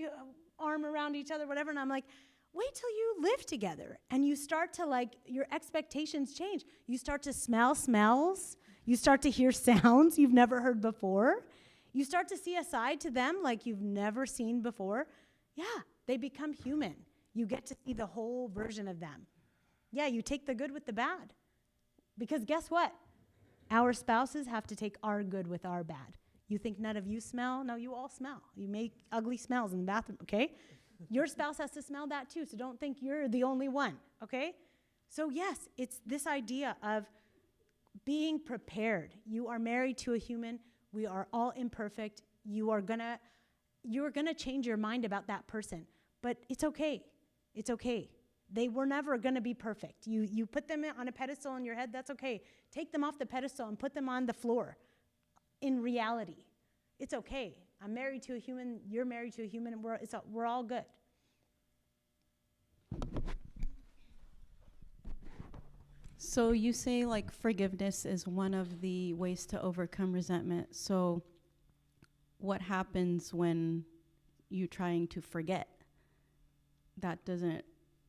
arm around each other, whatever, and I'm like, wait till you live together, and you start to, like, your expectations change. You start to smell smells. You start to hear sounds you've never heard before. You start to see a side to them like you've never seen before. Yeah, they become human. You get to see the whole version of them. Yeah, you take the good with the bad. Because guess what? Our spouses have to take our good with our bad. You think none of you smell? No, you all smell. You make ugly smells in the bathroom, okay? Your spouse has to smell that too, so don't think you're the only one, okay? So yes, it's this idea of being prepared. You are married to a human. We are all imperfect. You're gonna change your mind about that person, but it's okay. It's okay. They were never gonna be perfect. You put them on a pedestal in your head, that's okay. Take them off the pedestal and put them on the floor. In reality, it's okay. I'm married to a human, you're married to a human, and we're all good. So you say, like, forgiveness is one of the ways to overcome resentment. So what happens when you're trying to forget? That doesn't,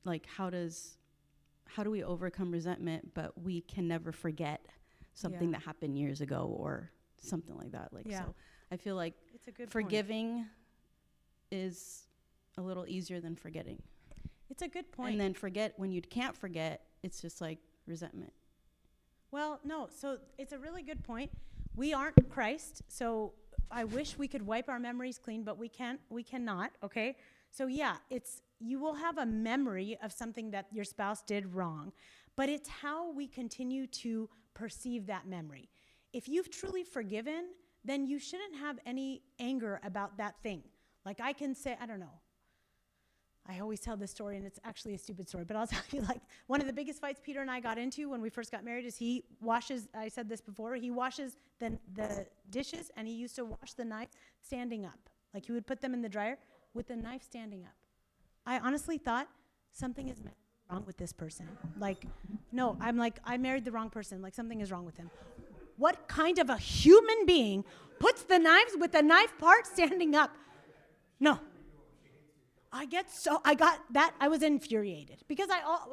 like, how do we overcome resentment, but we can never forget something that happened years ago or something like that? Like, so I feel like It's a good forgiving is a little easier than forgetting. It's a good point. And then when you can't forget, it's just like resentment. Well, no, so it's a really good point. We aren't Christ, so I wish we could wipe our memories clean, but we cannot, okay? So yeah, you will have a memory of something that your spouse did wrong, but it's how we continue to perceive that memory. If you've truly forgiven, then you shouldn't have any anger about that thing. Like, I can say, I don't know, I always tell this story, and it's actually a stupid story, but I'll tell you, like, one of the biggest fights Peter and I got into when we first got married is he washes, I said this before, he washes the dishes, and he used to wash the knife standing up. Like, he would put them in the dryer with the knife standing up. I honestly thought something is wrong with this person. Like, no, I'm like, I married the wrong person. Like, something is wrong with him. What kind of a human being puts the knives with the knife part standing up? No. I was infuriated because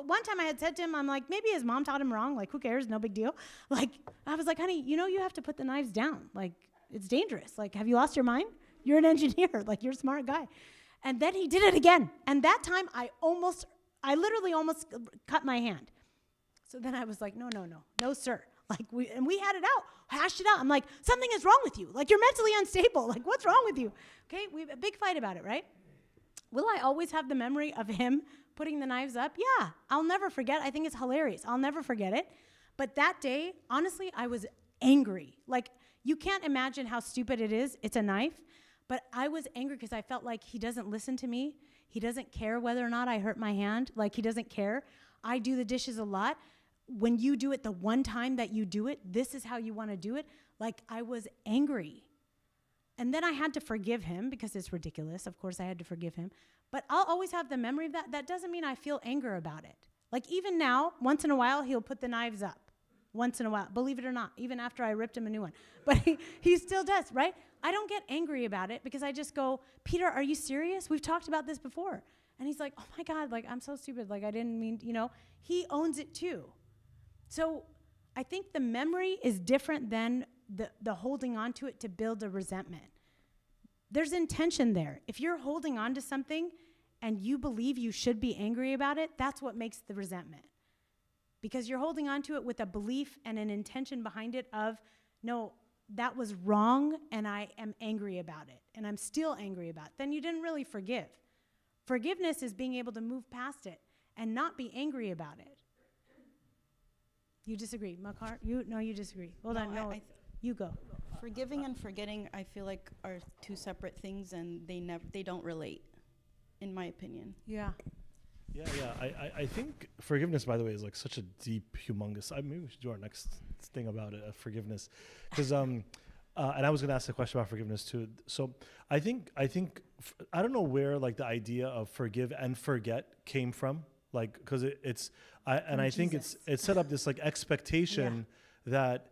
one time I had said to him, I'm like, maybe his mom taught him wrong. Like, who cares? No big deal. Like, I was like, honey, you have to put the knives down. Like, it's dangerous. Like, have you lost your mind? You're an engineer. Like, you're a smart guy. And then he did it again. And that time I literally almost cut my hand. So then I was like, no, sir. Like, we had it out, hashed it out. I'm like, something is wrong with you. Like, you're mentally unstable. Like, what's wrong with you? Okay, we have a big fight about it, right? Will I always have the memory of him putting the knives up? Yeah, I'll never forget. I think it's hilarious. I'll never forget it. But that day, honestly, I was angry. Like, you can't imagine how stupid it is. It's a knife. But I was angry because I felt like he doesn't listen to me. He doesn't care whether or not I hurt my hand. Like, he doesn't care. I do the dishes a lot. When you do it the one time that you do it, this is how you want to do it. Like, I was angry. And then I had to forgive him because it's ridiculous. Of course, I had to forgive him. But I'll always have the memory of that. That doesn't mean I feel anger about it. Like, even now, once in a while, he'll put the knives up. Once in a while, believe it or not, even after I ripped him a new one. But he still does, right? I don't get angry about it because I just go, Peter, are you serious? We've talked about this before. And he's like, oh my God, like, I'm so stupid. Like, I didn't mean, he owns it too. So I think the memory is different than the holding on to it to build a resentment. There's intention there. If you're holding on to something and you believe you should be angry about it, that's what makes the resentment. Because you're holding on to it with a belief and an intention behind it of, no, that was wrong and I am angry about it and I'm still angry about it, then you didn't really forgive. Forgiveness is being able to move past it and not be angry about it. You disagree, Makar? You disagree. Hold on, you go. Forgiving and forgetting, I feel like, are two separate things, and they don't relate, in my opinion. Yeah. Yeah. I think forgiveness, by the way, is like such a deep, humongous. Maybe we should do our next thing about it, forgiveness, because and I was gonna ask a question about forgiveness too. So I think I don't know where like the idea of forgive and forget came from, like because I think it's set up this like expectation that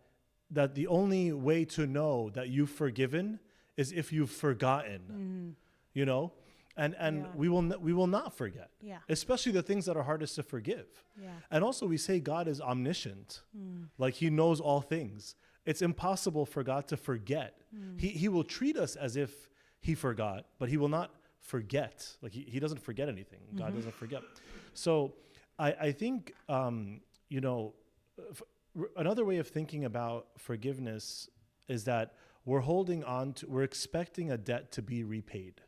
the only way to know that you've forgiven is if you've forgotten, you know. And we will not forget, especially the things that are hardest to forgive. And also we say God is omniscient, like he knows all things. It's impossible for God to forget. He will treat us as if he forgot, but he will not forget. Like he doesn't forget anything. God doesn't forget. So I think, another way of thinking about forgiveness is that we're expecting a debt to be repaid.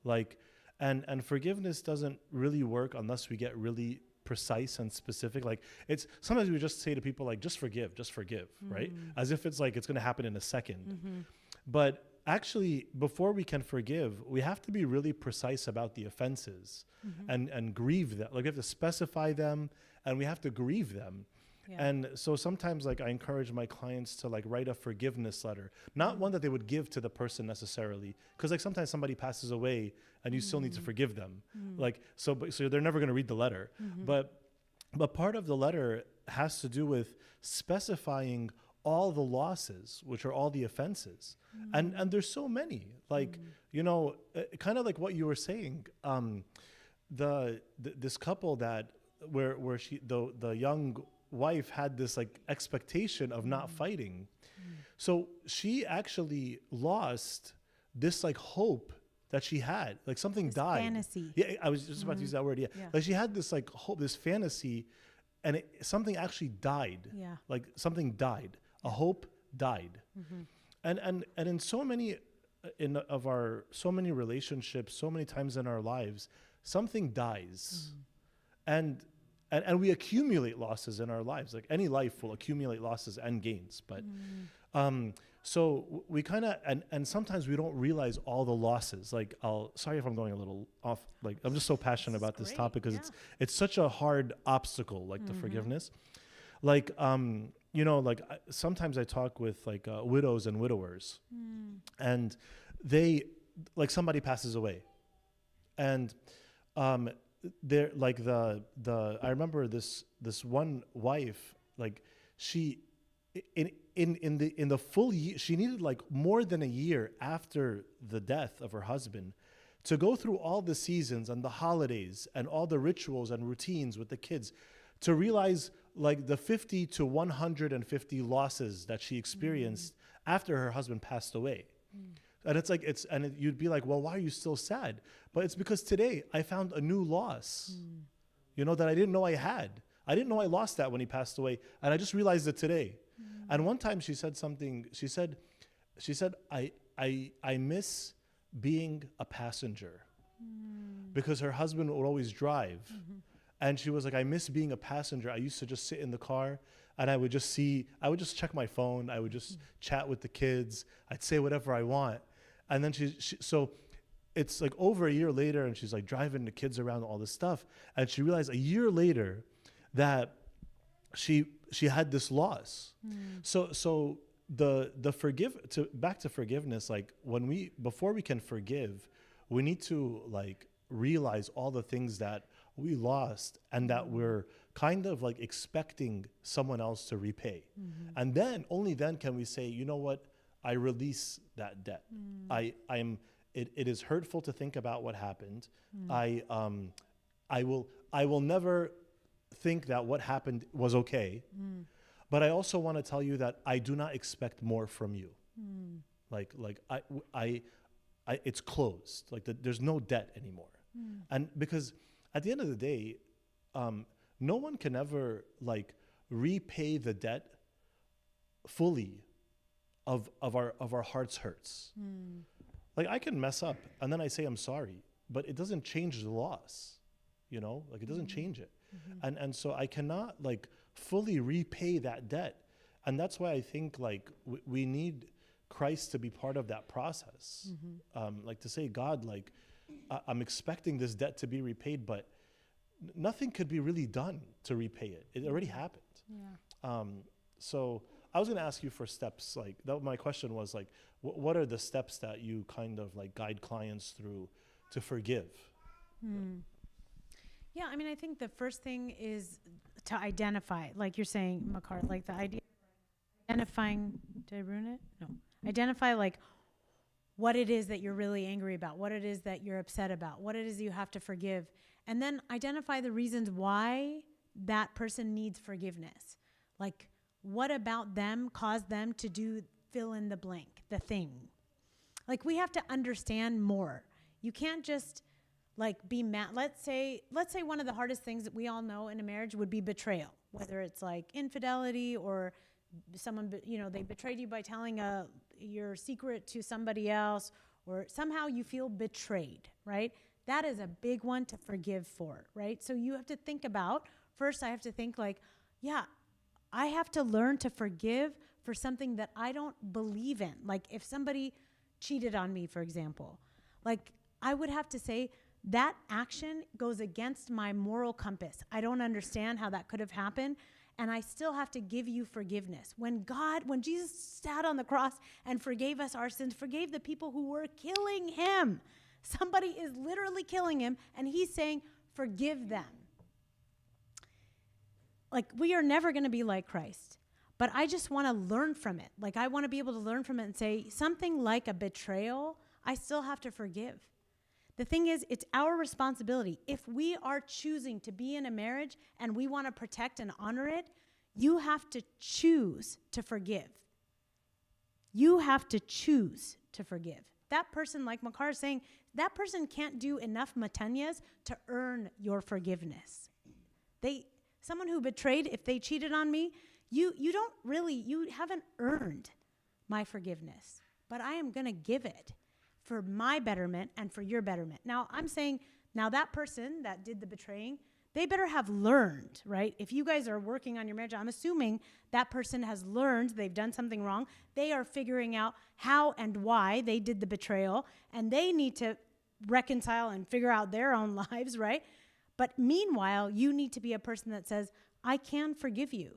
Like, and forgiveness doesn't really work unless we get really precise and specific. Like sometimes we just say to people like, just forgive, right? As if it's like, it's going to happen in a second. But actually, before we can forgive, we have to be really precise about the offenses and grieve them. Like we have to specify them and we have to grieve them. And so sometimes like I encourage my clients to like write a forgiveness letter, not one that they would give to the person necessarily. Cause like sometimes somebody passes away and you still need to forgive them. Like, so they're never going to read the letter, but part of the letter has to do with specifying all the losses, which are all the offenses. And there's so many, like, kind of like what you were saying, this couple where the young wife had this like expectation of not fighting. So she actually lost this like hope that she had, like something died. Fantasy. Yeah, I was just about to use that word. Yeah. Like she had this like hope, this fantasy, and something actually died. Yeah. Like something died. A hope died. And in so many so many relationships, so many times in our lives, something dies. And we accumulate losses in our lives. Like any life will accumulate losses and gains. But so we kind of, and sometimes we don't realize all the losses. Like sorry if I'm going a little off, like I'm just so passionate about this topic because it's such a hard obstacle, like the forgiveness. Like, sometimes I talk with like widows and widowers and they, like somebody passes away and they're like I remember this one wife, like she in the full year, she needed like more than a year after the death of her husband to go through all the seasons and the holidays and all the rituals and routines with the kids to realize like the 50 to 150 losses that she experienced after her husband passed away. And it's like, you'd be like, well, why are you still sad? But it's because today I found a new loss, that I didn't know I had. I didn't know I lost that when he passed away. And I just realized it today. And one time she said something, she said, I miss being a passenger because her husband would always drive. And she was like, I miss being a passenger. I used to just sit in the car and I would just check my phone. I would just chat with the kids. I'd say whatever I want. And then so it's like over a year later and she's like driving the kids around all this stuff. And she realized a year later that she had this loss. So back to forgiveness, like before we can forgive, we need to like realize all the things that we lost and that we're kind of like expecting someone else to repay. And then only then can we say, you know what, I release that debt. It is hurtful to think about what happened. I will never think that what happened was okay. But I also want to tell you that I do not expect more from you. Like it's closed. Like there's no debt anymore. And because at the end of the day, no one can ever like repay the debt fully of our heart's hurts. Like I can mess up and then I say I'm sorry, but it doesn't change the loss, you know, like it doesn't change it. And so I cannot like fully repay that debt. And that's why I think like we need Christ to be part of that process. Like to say, God, like I'm expecting this debt to be repaid, but nothing could be really done to repay it. It already happened. Yeah. So I was going to ask you for steps. Like that, my question was like, what are the steps that you kind of like guide clients through to forgive? Yeah, I mean, I think the first thing is to identify, like you're saying, Makar, like the idea of identifying, did I ruin it? No. Identify like what it is that you're really angry about, what it is that you're upset about, what it is you have to forgive, and then identify the reasons why that person needs forgiveness. Like, what about them caused them to do fill in the blank, the thing? Like, we have to understand more. You can't just like be mad. Let's say one of the hardest things that we all know in a marriage would be betrayal, whether it's like infidelity or someone, they betrayed you by telling your secret to somebody else, or somehow you feel betrayed, right? That is a big one to forgive for, right? So you have to think about, first I have to think like, yeah, I have to learn to forgive for something that I don't believe in. Like if somebody cheated on me, for example, like I would have to say that action goes against my moral compass. I don't understand how that could have happened. And I still have to give you forgiveness. When Jesus sat on the cross and forgave us our sins, forgave the people who were killing him. Somebody is literally killing him, and he's saying, forgive them. Like, we are never going to be like Christ, but I just want to learn from it. Like, I want to be able to learn from it and say, something like a betrayal, I still have to forgive. The thing is, it's our responsibility. If we are choosing to be in a marriage and we want to protect and honor it, you have to choose to forgive. You have to choose to forgive. That person, like Makar is saying, that person can't do enough matanyas to earn your forgiveness. Someone who betrayed, if they cheated on me, you haven't earned my forgiveness, but I am going to give it for my betterment and for your betterment. Now, I'm saying, now that person that did the betraying, they better have learned, right? If you guys are working on your marriage, I'm assuming that person has learned they've done something wrong. They are figuring out how and why they did the betrayal, and they need to reconcile and figure out their own lives, right? But meanwhile, you need to be a person that says, I can forgive you.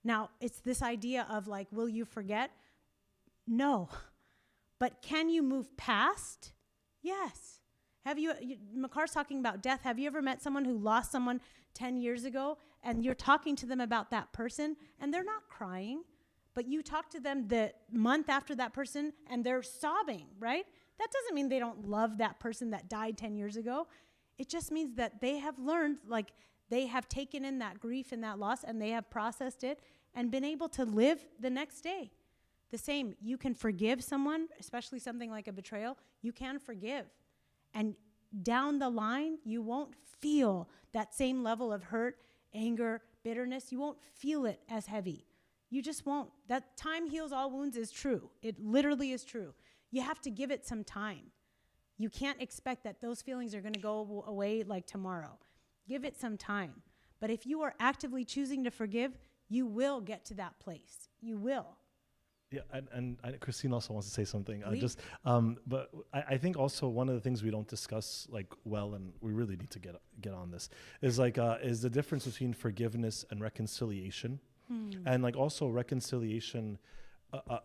Now, it's this idea of like, will you forget? No. But can you move past? Yes. Makar's talking about death. Have you ever met someone who lost someone 10 years ago and you're talking to them about that person and they're not crying, but you talk to them the month after that person and they're sobbing, right? That doesn't mean they don't love that person that died 10 years ago. It just means that they have learned, like they have taken in that grief and that loss and they have processed it and been able to live the next day. The same, you can forgive someone, especially something like a betrayal. You can forgive. And down the line, you won't feel that same level of hurt, anger, bitterness. You won't feel it as heavy. You just won't. That time heals all wounds is true. It literally is true. You have to give it some time. You can't expect that those feelings are going to go away like tomorrow. Give it some time. But if you are actively choosing to forgive, you will get to that place. You will. Yeah, and Christine also wants to say something. But I think also one of the things we don't discuss like well, and we really need to get on this, is like is the difference between forgiveness and reconciliation, and like also reconciliation.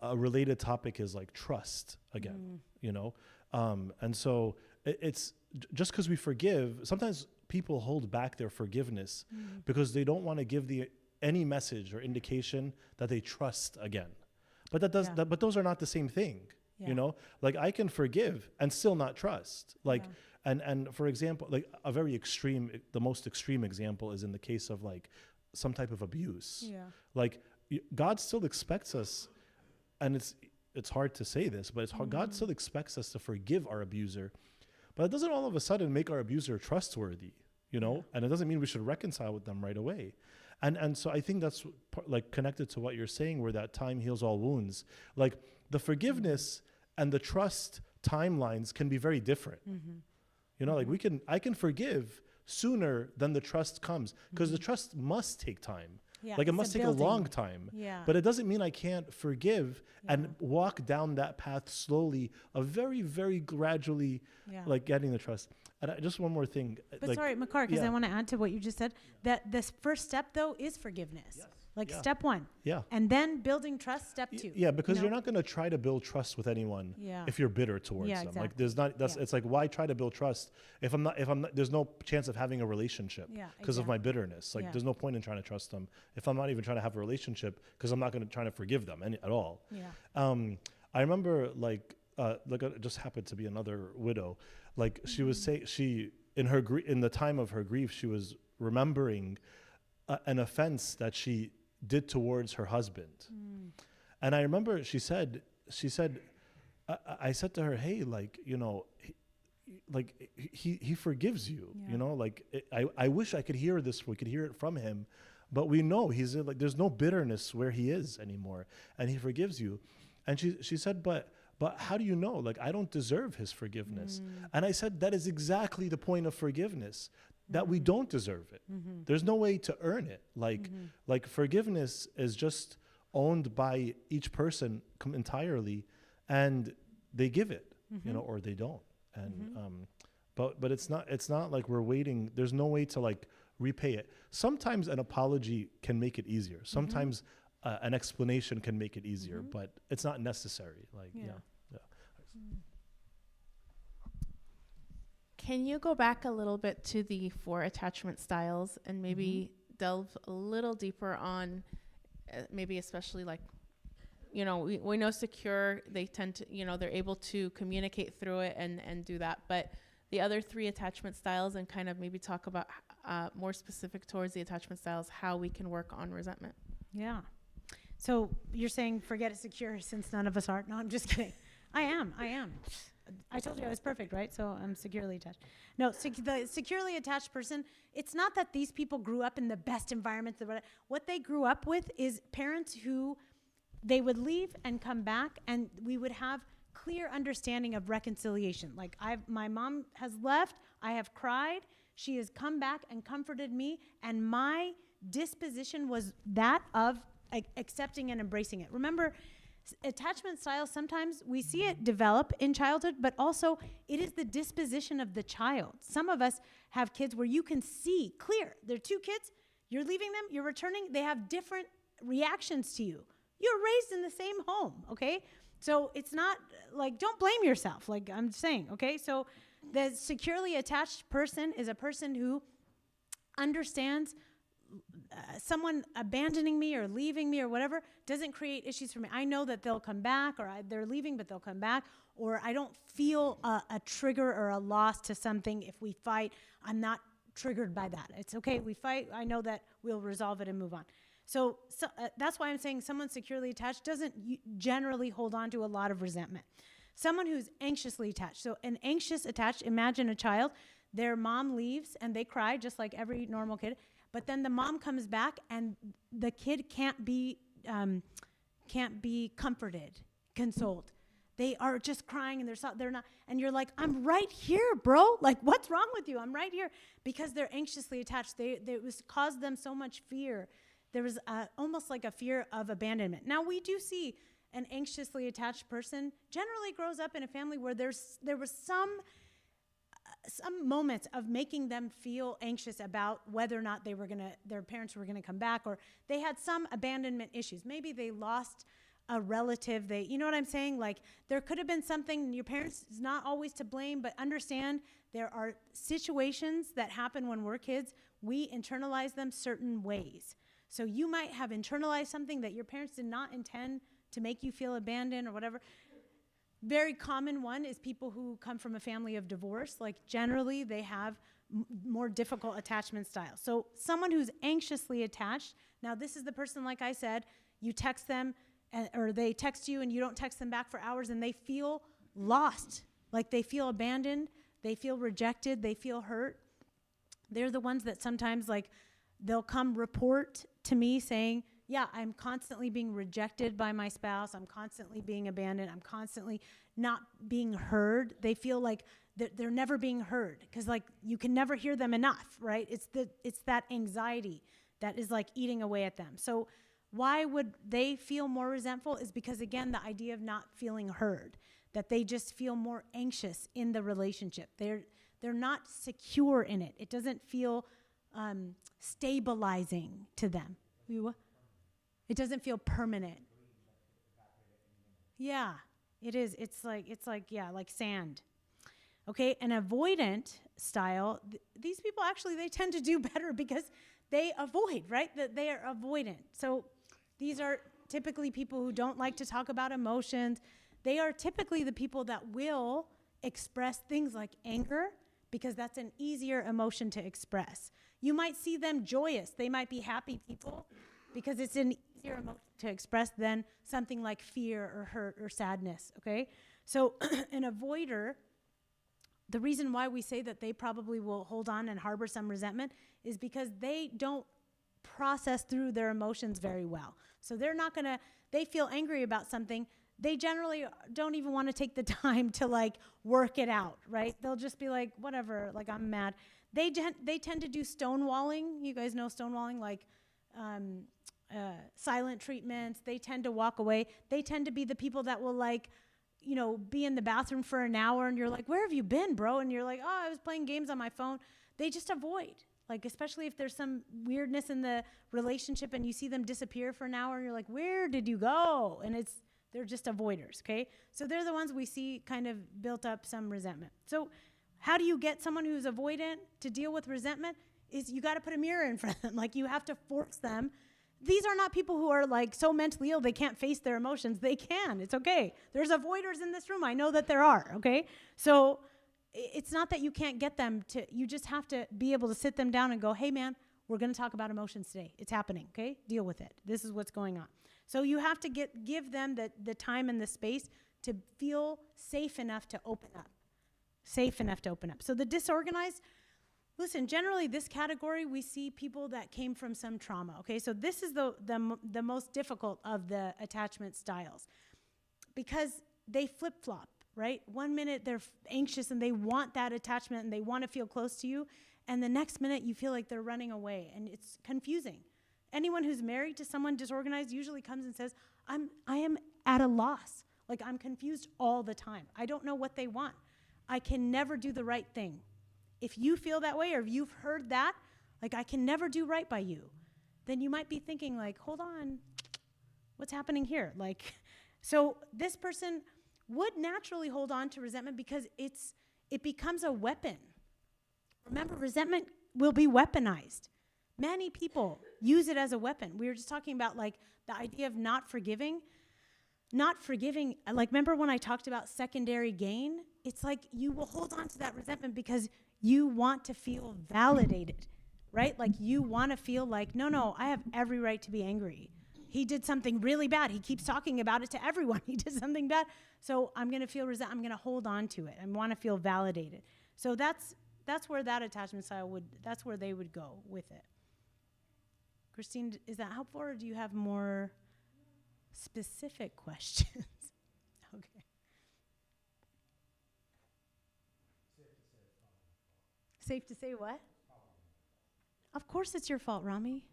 A related topic is like trust again, and so it's just because we forgive. Sometimes people hold back their forgiveness because they don't want to give any message or indication that they trust again. But but those are not the same thing, Like I can forgive and still not trust. Like, and for example, like the most extreme example is in the case of like some type of abuse. Yeah. Like God still expects us, and it's hard to say this, but God still expects us to forgive our abuser, but it doesn't all of a sudden make our abuser trustworthy, And it doesn't mean we should reconcile with them right away. And so I think that's like connected to what you're saying, where that time heals all wounds. Like the forgiveness and the trust timelines can be very different. You know, like I can forgive sooner than the trust comes, because the trust must take time. Yeah, Like it it's must a take building. a long time. Yeah. But it doesn't mean I can't forgive and Yeah. walk down that path slowly, of very, very gradually, Yeah. like getting the trust. And just one more thing. But like, sorry, Makar, because yeah. I want to add to what you just said, that this first step, though, is forgiveness. Yes. Like Yeah. step one. Yeah. And then building trust, step two. Yeah, because you you're know? not going to try to build trust with anyone Yeah. if you're bitter towards Yeah, them. exactly. Like there's not, that's, Yeah. it's like, why try to build trust if I'm not, there's no chance of having a relationship Yeah, because of my exactly. bitterness. Like Yeah. there's no point in trying to trust them if I'm not even trying to have a relationship, because I'm not going to try to forgive them at all. Yeah. I remember it just happened to be another widow. Like she was Mm-hmm. saying, in the time of her grief, she was remembering an offense that she did towards her husband. And I remember she said, I said to her, hey, like, you know, he forgives you, Yeah. you know, like I wish we could hear it from him, but we know he's like, there's no bitterness where he is anymore, and he forgives you. And she said, but how do you know? Like, I don't deserve his forgiveness. And I said, that is exactly the point of forgiveness, that we don't deserve it. There's no way to earn it. Like forgiveness is just owned by each person entirely, and they give it, you know, or they don't. And but it's not like we're waiting. There's no way to like repay it. Sometimes an apology can make it easier. Sometimes an explanation can make it easier, but it's not necessary. Like Yeah. Can you go back a little bit to the 4 attachment styles and maybe delve a little deeper on maybe especially like, you know, we know secure, they tend to, you know, they're able to communicate through it and do that. But the other 3 attachment styles, and kind of maybe talk about more specific towards the attachment styles, how we can work on resentment. Yeah. So you're saying forget it secure since none of us are? No, I'm just kidding. I am. I told you I was perfect, right? So I'm securely attached. No, the securely attached person, it's not that these people grew up in the best environments. What they grew up with is parents who they would leave and come back, and we would have clear understanding of reconciliation. Like my mom has left, I have cried, she has come back and comforted me, and my disposition was that of accepting and embracing it. Remember, attachment styles, sometimes we see it develop in childhood, but also it is the disposition of the child. Some of us have kids where you can see clear. They're 2 kids, you're leaving them, you're returning, they have different reactions to you. You're raised in the same home, okay? So it's not like, don't blame yourself, like I'm saying, okay? So the securely attached person is a person who understands someone abandoning me or leaving me or whatever doesn't create issues for me. I know that they'll come back, or they're leaving, but they'll come back, or I don't feel a trigger or a loss to something. If we fight, I'm not triggered by that. It's okay, we fight, I know that we'll resolve it and move on. So that's why I'm saying someone securely attached doesn't generally hold on to a lot of resentment. Someone who's anxiously attached. So an anxious attached, imagine a child, their mom leaves and they cry just like every normal kid, but then the mom comes back and the kid can't be comforted, consoled. They are just crying and they're not, and you're like, I'm right here, bro. Like, what's wrong with you? I'm right here. Because they're anxiously attached. It was caused them so much fear. There was almost like a fear of abandonment. Now, we do see an anxiously attached person generally grows up in a family where there was some moments of making them feel anxious about whether or not their parents were gonna come back, or they had some abandonment issues. Maybe they lost a relative. You know what I'm saying? Like, there could have been something. Your parents is not always to blame, but understand there are situations that happen when we're kids. We internalize them certain ways. So you might have internalized something that your parents did not intend to make you feel abandoned or whatever. Very common one is people who come from a family of divorce. Like, generally, they have more difficult attachment styles. So someone who's anxiously attached, now this is the person, like I said, you text them, or they text you and you don't text them back for hours, and they feel lost. Like, they feel abandoned, they feel rejected, they feel hurt. They're the ones that sometimes, like, they'll come report to me saying, yeah, I'm constantly being rejected by my spouse. I'm constantly being abandoned. I'm constantly not being heard. They feel like they're never being heard because like you can never hear them enough, right? It's that anxiety that is like eating away at them. So why would they feel more resentful is because, again, the idea of not feeling heard, that they just feel more anxious in the relationship. They're not secure in it. It doesn't feel stabilizing to them. It doesn't feel permanent. Yeah, it is. It's like like sand. Okay, an avoidant style, these people actually, they tend to do better because they avoid, right? That they are avoidant. So these are typically people who don't like to talk about emotions. They are typically the people that will express things like anger because that's an easier emotion to express. You might see them joyous. They might be happy people because it's an easier emotion to express than something like fear or hurt or sadness, okay? So an avoider, the reason why we say that they probably will hold on and harbor some resentment is because they don't process through their emotions very well. So they feel angry about something. They generally don't even want to take the time to like work it out, right? They'll just be like, whatever, like I'm mad. They tend to do stonewalling. You guys know stonewalling, like silent treatments. They tend to walk away. They tend to be the people that will like, be in the bathroom for an hour and you're like, where have you been, bro? And you're like, oh, I was playing games on my phone. They just avoid. Like, especially if there's some weirdness in the relationship and you see them disappear for an hour and you're like, where did you go? And they're just avoiders, okay? So they're the ones we see kind of built up some resentment. So how do you get someone who's avoidant to deal with resentment? Is you got to put a mirror in front of them. Like, you have to force them. These are not people who are like so mentally ill they can't face their emotions. They can. It's okay. There's avoiders in this room. I know that there are, okay? So it's not that you can't get them to, you just have to be able to sit them down and go, hey, man, we're going to talk about emotions today. It's happening, okay? Deal with it. This is what's going on. So you have to give them the time and the space to feel safe enough to open up. Safe enough to open up. So the disorganized, listen, generally this category, we see people that came from some trauma, okay? So this is the most difficult of the attachment styles because they flip-flop, right? 1 minute they're anxious and they want that attachment and they want to feel close to you, and the next minute you feel like they're running away, and it's confusing. Anyone who's married to someone disorganized usually comes and says, I am at a loss. Like, I'm confused all the time. I don't know what they want. I can never do the right thing. If you feel that way or if you've heard that, like, I can never do right by you, then you might be thinking like, hold on, what's happening here? Like, so this person would naturally hold on to resentment because it becomes a weapon. Remember, resentment will be weaponized. Many people use it as a weapon. We were just talking about like the idea of not forgiving. Not forgiving, like, remember when I talked about secondary gain? It's like you will hold on to that resentment because you want to feel validated, right? Like, you want to feel like, no, I have every right to be angry. He did something really bad. He keeps talking about it to everyone. He did something bad. So I'm going to feel I'm going to hold on to it. I want to feel validated. So that's where that attachment style that's where they would go with it. Christine, is that helpful, or do you have more specific questions? Okay. Safe to say what? Of course it's your fault, Rami.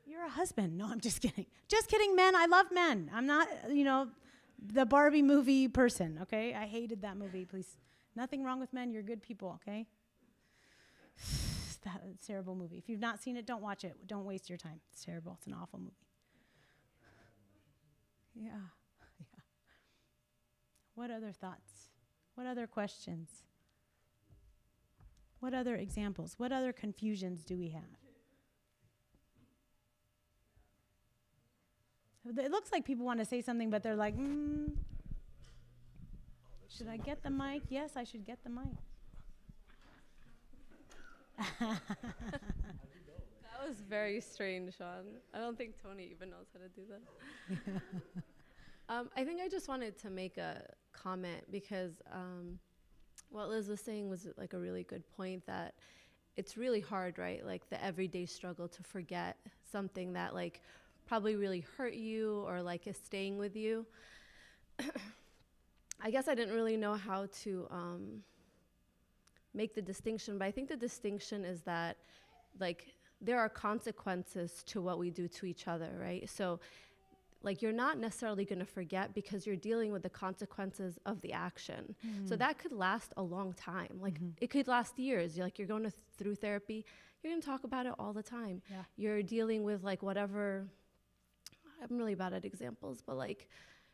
You're a husband. No, I'm just kidding. Just kidding, men. I love men. I'm not, the Barbie movie person, okay? I hated that movie, please. Nothing wrong with men. You're good people, okay? That's a terrible movie. If you've not seen it, don't watch it. Don't waste your time. It's terrible. It's an awful movie. Yeah. What other thoughts? What other questions? What other examples? What other confusions do we have? It looks like people want to say something, but they're like, should I get the mic? Yes, I should get the mic. That was very strange, Sean. I don't think Tony even knows how to do that. I think I just wanted to make a comment because what Liz was saying was like a really good point, that it's really hard, right? Like the everyday struggle to forget something that like probably really hurt you or like is staying with you. I guess I didn't really know how to make the distinction, but I think the distinction is that like there are consequences to what we do to each other, right? So like you're not necessarily going to forget because you're dealing with the consequences of the action. So that could last a long time. Like it could last years. You're going through therapy, you're going to talk about it all the time. Yeah. You're dealing with like whatever, I'm really bad at examples, but like,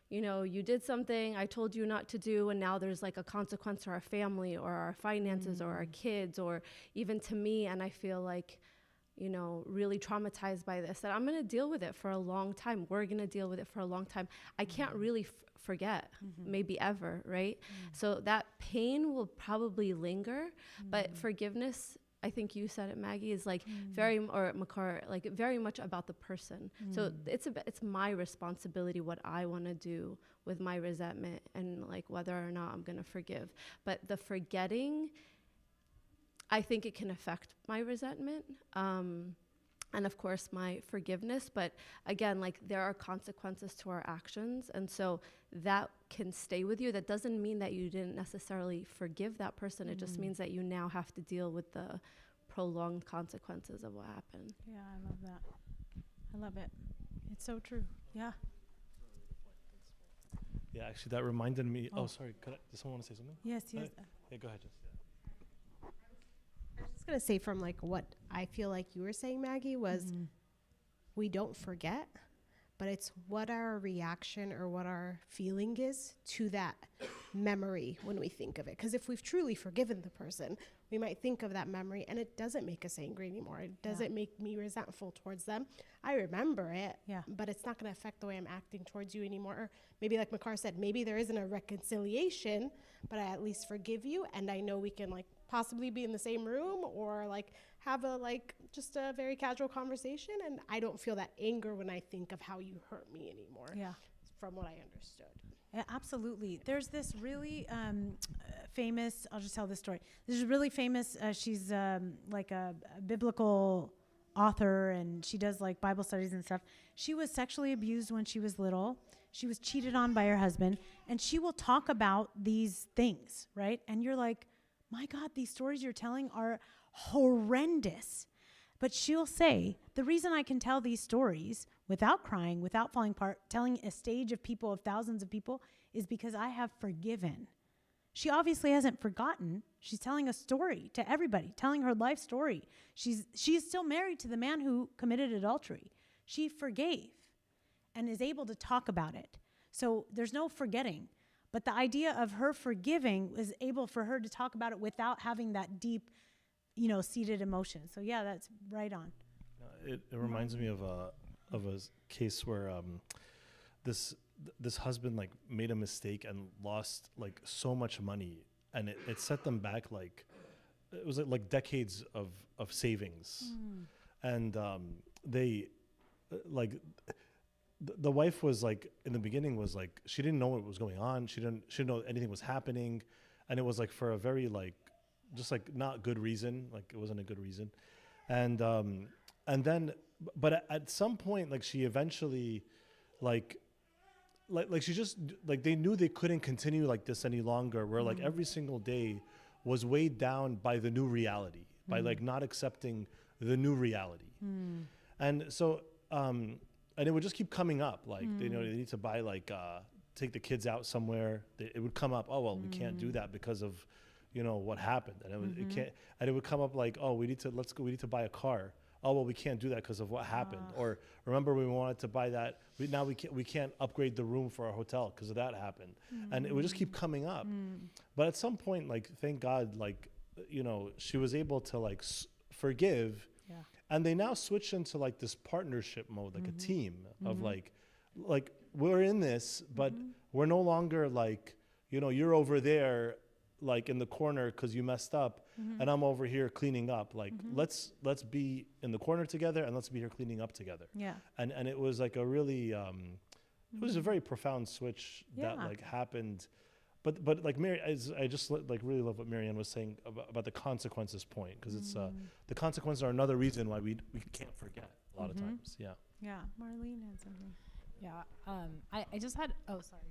you know, you did something I told you not to do, and now there's like a consequence to our family or our finances or our kids or even to me, and I feel like, you know, really traumatized by this, that I'm going to deal with it for a long time. We're going to deal with it for a long time. I can't really forget, maybe ever, right? So that pain will probably linger, but forgiveness, I think you said it, Maggie, is like or Makar, like very much about the person. So it's my responsibility what I want to do with my resentment and like whether or not I'm going to forgive. But the forgetting, I think it can affect my resentment and of course my forgiveness. But again, like there are consequences to our actions. And so that can stay with you. That doesn't mean that you didn't necessarily forgive that person. It just means that you now have to deal with the prolonged consequences of what happened. Yeah, I love that. I love it. It's so true. Yeah. Yeah, actually, that reminded me. Oh, sorry. Did someone want to say something? Yes, yes. Yeah, go ahead, Jess. I was just going to say from like what I feel like you were saying, Maggie, was we don't forget, but it's what our reaction or what our feeling is to that memory when we think of it. Because if we've truly forgiven the person, we might think of that memory and it doesn't make us angry anymore. It doesn't make me resentful towards them. I remember it, but it's not going to affect the way I'm acting towards you anymore. Or maybe like Makar said, maybe there isn't a reconciliation, but I at least forgive you and I know we can like possibly be in the same room or like have a like just a very casual conversation, and I don't feel that anger when I think of how you hurt me anymore. Yeah. From what I understood. Yeah, absolutely. There's this really famous, I'll just tell this story. This is really famous, she's like a biblical author, and she does like Bible studies and stuff. She was sexually abused when she was little. She was cheated on by her husband, and she will talk about these things, right? And you're like, my God, these stories you're telling are horrendous. But she'll say, the reason I can tell these stories without crying, without falling apart, telling a stage of people, of thousands of people, is because I have forgiven. She obviously hasn't forgotten. She's telling a story to everybody, telling her life story. She's still married to the man who committed adultery. She forgave and is able to talk about it. So there's no forgetting. But the idea of her forgiving was able for her to talk about it without having that deep, seated emotion. So yeah, that's right on. It reminds me of a case where this husband like made a mistake and lost like so much money, and it set them back like it was like decades of savings, and they like. The wife was like in the beginning was like she didn't know what was going on. She didn't know anything was happening, and it was like for a very like just like not good reason. Like it wasn't a good reason, and then but at some point like she eventually like she just like they knew they couldn't continue like this any longer. Where like every single day was weighed down by the new reality, by like not accepting the new reality, and so. And it would just keep coming up. Like, they need to buy like, take the kids out somewhere. It would come up. Oh, well, we can't do that because of, what happened. And it can't, and it would come up like, oh, we need to buy a car. Oh, well, we can't do that because of what happened. Or remember we wanted to buy that. We can't upgrade the room for our hotel because of that happened. And it would just keep coming up. But at some point, like, thank God, like, she was able to like forgive. Yeah. And they now switch into like this partnership mode, like a team of like we're in this, but we're no longer like, you're over there like in the corner because you messed up and I'm over here cleaning up. Like let's be in the corner together and let's be here cleaning up together. Yeah. And it was like a really, it was a very profound switch that like happened but like Mary, I just like really love what Marianne was saying about the consequences point, because it's the consequences are another reason why we can't forget a lot of times. Yeah. Yeah, Marlene had something. Yeah, I just had, oh, sorry.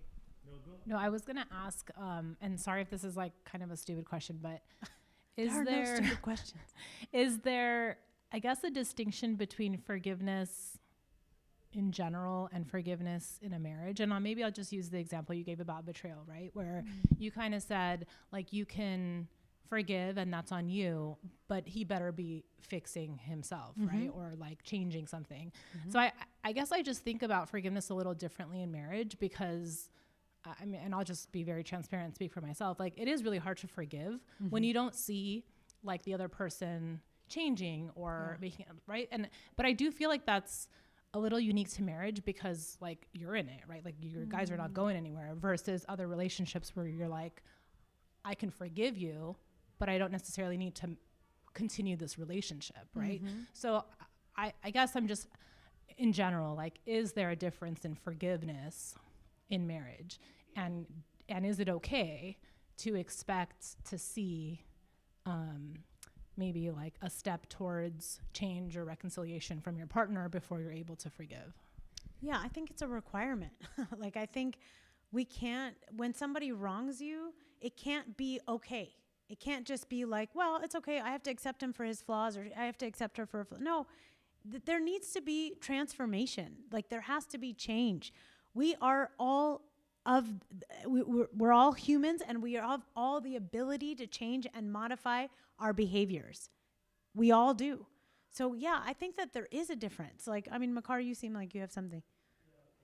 No, I was gonna ask, and sorry if this is like kind of a stupid question, but is There are no stupid questions. is there, I guess, a distinction between forgiveness in general and forgiveness in a marriage? And maybe I'll just use the example you gave about betrayal, right? Where you kind of said, like, you can forgive and that's on you, but he better be fixing himself, right? Or like changing something. So I guess I just think about forgiveness a little differently in marriage, because I mean, and I'll just be very transparent and speak for myself. Like, it is really hard to forgive when you don't see like the other person changing or making it right. But I do feel like that's a little unique to marriage, because like you're in it, right? Like your guys are not going anywhere, versus other relationships where you're like, I can forgive you, but I don't necessarily need to continue this relationship, right? So I guess I'm just, in general, like, is there a difference in forgiveness in marriage? And is it okay to expect to see maybe like a step towards change or reconciliation from your partner before you're able to forgive? Yeah, I think it's a requirement. Like, I think we can't, when somebody wrongs you, it can't be okay. It can't just be like, well, it's okay, I have to accept him for his flaws, or I have to accept her for her flaws. No, there needs to be transformation. Like, there has to be change. We are all we're all humans, and we have all the ability to change and modify our behaviors. We all do. So yeah, I think that there is a difference. Like, I mean, Makar, you seem like you have something.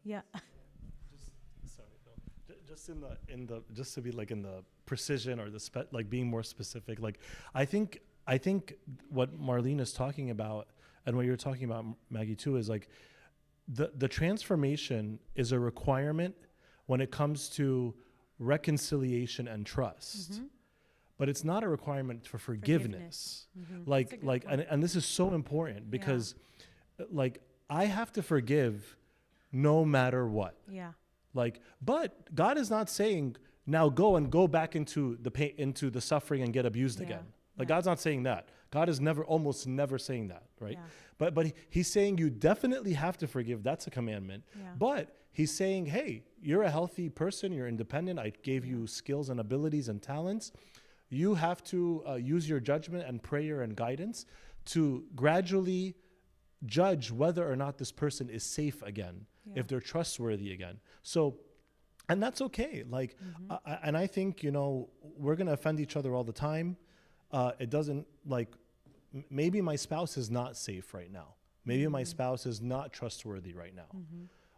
Yeah. Just in the just to be like in the precision or the like being more specific. Like, I think what Marlene is talking about, and what you're talking about, Maggie, too, is like the transformation is a requirement when it comes to reconciliation and trust. But it's not a requirement for forgiveness. Like, and this is so important, because like, I have to forgive no matter what. Yeah. Like, but God is not saying now go back into the pain, into the suffering, and get abused again. Like, God's not saying that. God is almost never saying that, right? Yeah. But he's saying you definitely have to forgive. That's a commandment. Yeah. But he's saying, hey, you're a healthy person. You're independent. I gave you skills and abilities and talents. You have to use your judgment and prayer and guidance to gradually judge whether or not this person is safe again, if they're trustworthy again. So, and that's okay. Like, and I think, we're going to offend each other all the time. It doesn't, like, maybe my spouse is not safe right now. Maybe my spouse is not trustworthy right now.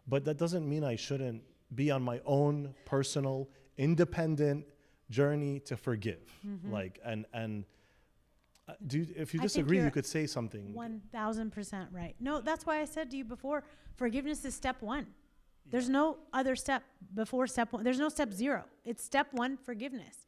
But that doesn't mean I shouldn't be on my own personal, independent journey to forgive. Like, and if you disagree, you could say something. 1000% right. No, that's why I said to you before, forgiveness is step one. There's no other step before step one. There's no step zero. It's step one, forgiveness.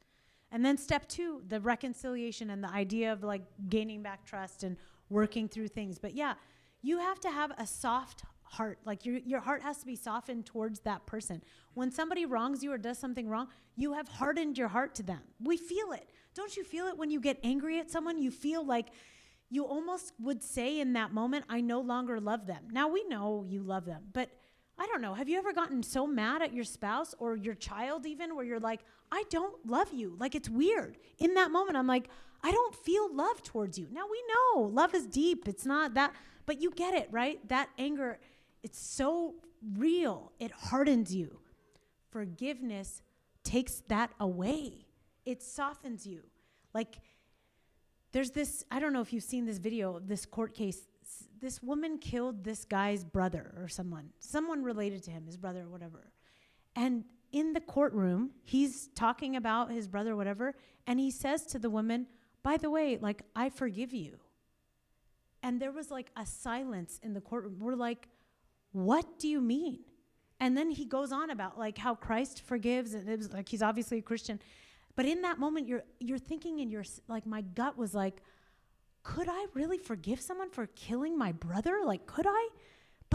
And then step two, the reconciliation and the idea of like gaining back trust and working through things. But yeah, you have to have a soft heart. Like, your heart has to be softened towards that person. When somebody wrongs you or does something wrong, you have hardened your heart to them. We feel it. Don't you feel it when you get angry at someone? You feel like you almost would say in that moment, I no longer love them. Now, we know you love them, but I don't know. Have you ever gotten so mad at your spouse or your child even, where you're like, I don't love you? Like, it's weird. In that moment, I'm like, I don't feel love towards you. Now, we know love is deep. It's not that, but you get it, right? That anger, it's so real. It hardens you. Forgiveness takes that away. It softens you. Like, there's this, I don't know if you've seen this video, this court case. This woman killed this guy's brother or someone related to him, his brother or whatever. And in the courtroom, he's talking about his brother or whatever, and he says to the woman, by the way, like, I forgive you. And there was like a silence in the courtroom. We're like, what do you mean? And then he goes on about like how Christ forgives, and it was like, he's obviously a Christian. But in that moment, you're thinking, and like, my gut was like, could I really forgive someone for killing my brother? Like, could I?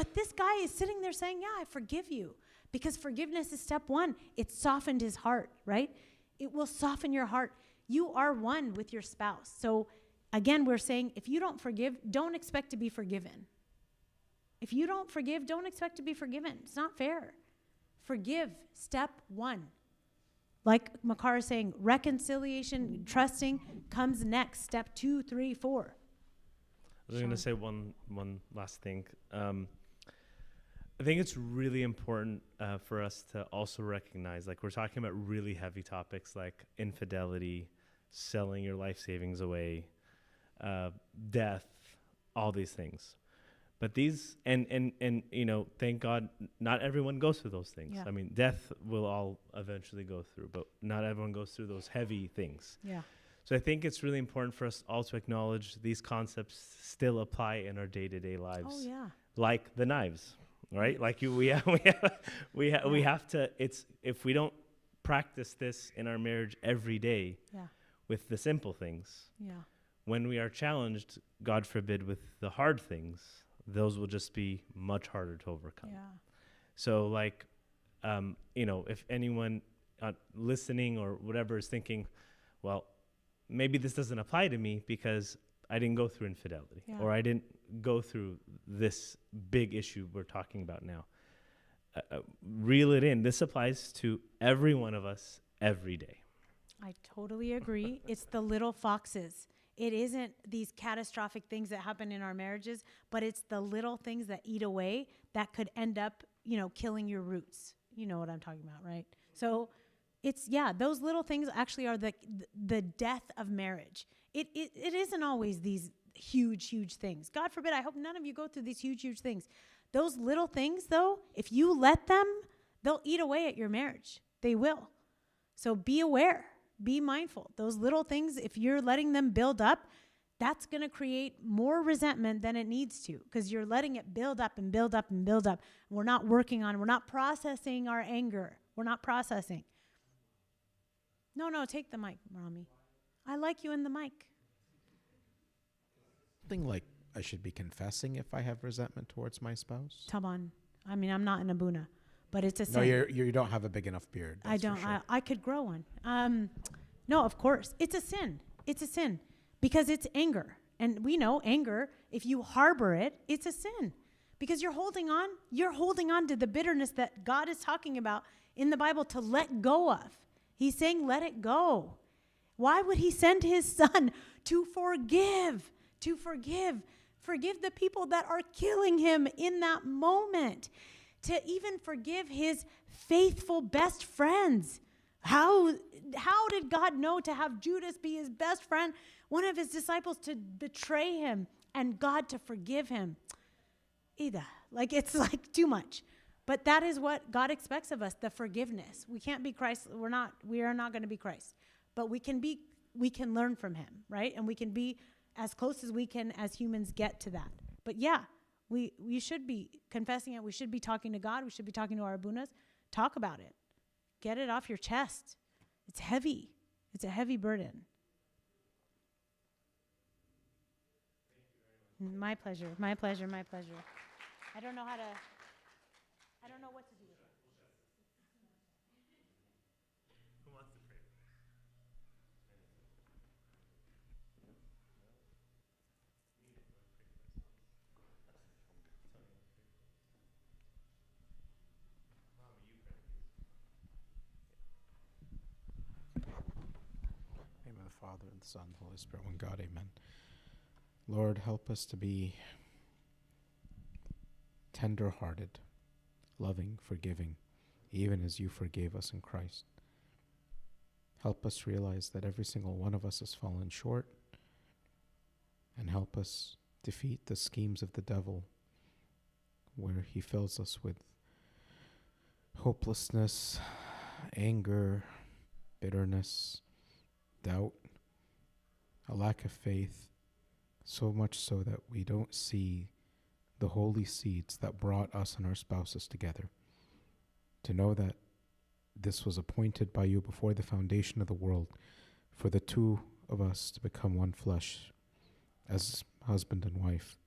But this guy is sitting there saying, yeah, I forgive you. Because forgiveness is step one. It softened his heart, right? It will soften your heart. You are one with your spouse. So again, we're saying if you don't forgive, don't expect to be forgiven. If you don't forgive, don't expect to be forgiven. It's not fair. Forgive, step one. Like Makar is saying, reconciliation, trusting comes next. Step 2, 3, 4. I was going to say one last thing. I think it's really important for us to also recognize, like we're talking about really heavy topics like infidelity, selling your life savings away, death, all these things. But these, and you know, thank God, not everyone goes through those things. Yeah. I mean, death will all eventually go through, but not everyone goes through those heavy things. Yeah. So I think it's really important for us all to acknowledge these concepts still apply in our day-to-day lives. Oh, yeah. Like the knives, right? Like we have to, it's, if we don't practice this in our marriage every day Yeah. with the simple things, Yeah. when we are challenged, God forbid, with the hard things, those will just be much harder to overcome. Yeah. So like, you know, if anyone listening or whatever is thinking, well, maybe this doesn't apply to me because I didn't go through infidelity, Yeah. or I didn't go through this big issue we're talking about now. Reel it in. This applies to every one of us every day. I totally agree. It's the little foxes. It isn't these catastrophic things that happen in our marriages, but it's the little things that eat away that could end up, you know, killing your roots. You know what I'm talking about, right? So it's, yeah, those little things actually are the death of marriage. It isn't always these huge things. God forbid, I hope none of you go through these huge things. Those little things, though, if you let them, they'll eat away at your marriage. They will. So be aware. Be mindful. Those little things, if you're letting them build up, that's going to create more resentment than it needs to, because you're letting it build up and build up and build up. We're not working on, we're not processing our anger. We're not processing. No, take the mic, Rami. I like you in the mic. Something like I should be confessing if I have resentment towards my spouse. Taban. I mean, I'm not in Abuna, but it's a No, sin. you don't have a big enough beard. I that's for don't. sure. I could grow one. No, of course. It's a sin. It's a sin because it's anger. And we know anger, if you harbor it, it's a sin because you're holding on to the bitterness that God is talking about in the Bible to let go of. He's saying, let it go. Why would he send his son to forgive? To forgive. Forgive the people that are killing him in that moment. To even forgive his faithful best friends. How did God know to have Judas be his best friend, one of his disciples, to betray him, and God to forgive him? Ida, like it's like too much. But that is what God expects of us, the forgiveness. We can't be Christ. We are not going to be Christ. But we can learn from him, right? And we can be as close as we can as humans get to that. But yeah, we should be confessing it. We should be talking to God. We should be talking to our abunas. Talk about it. Get it off your chest. It's heavy. It's a heavy burden. My pleasure. My pleasure. My pleasure. I don't know what to do with it. Who wants to pray? In the name of the Father, and the Son, and the Holy Spirit, one God, amen. Lord, help us to be tender-hearted, loving, forgiving, even as you forgave us in Christ. Help us realize that every single one of us has fallen short, and help us defeat the schemes of the devil where he fills us with hopelessness, anger, bitterness, doubt, a lack of faith, so much so that we don't see the holy seeds that brought us and our spouses together. To know that this was appointed by you before the foundation of the world for the two of us to become one flesh as husband and wife.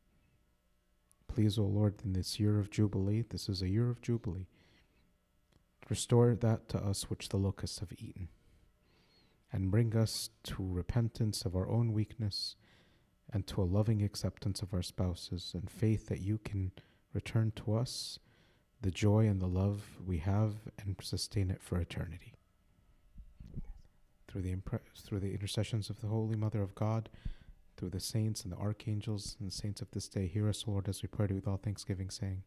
Please, O Lord, in this year of Jubilee, this is a year of Jubilee, restore that to us which the locusts have eaten, and bring us to repentance of our own weakness and to a loving acceptance of our spouses and faith that you can return to us the joy and the love we have and sustain it for eternity. Through the intercessions of the Holy Mother of God, through the saints and the archangels and the saints of this day, hear us, Lord, as we pray to you with all thanksgiving, saying,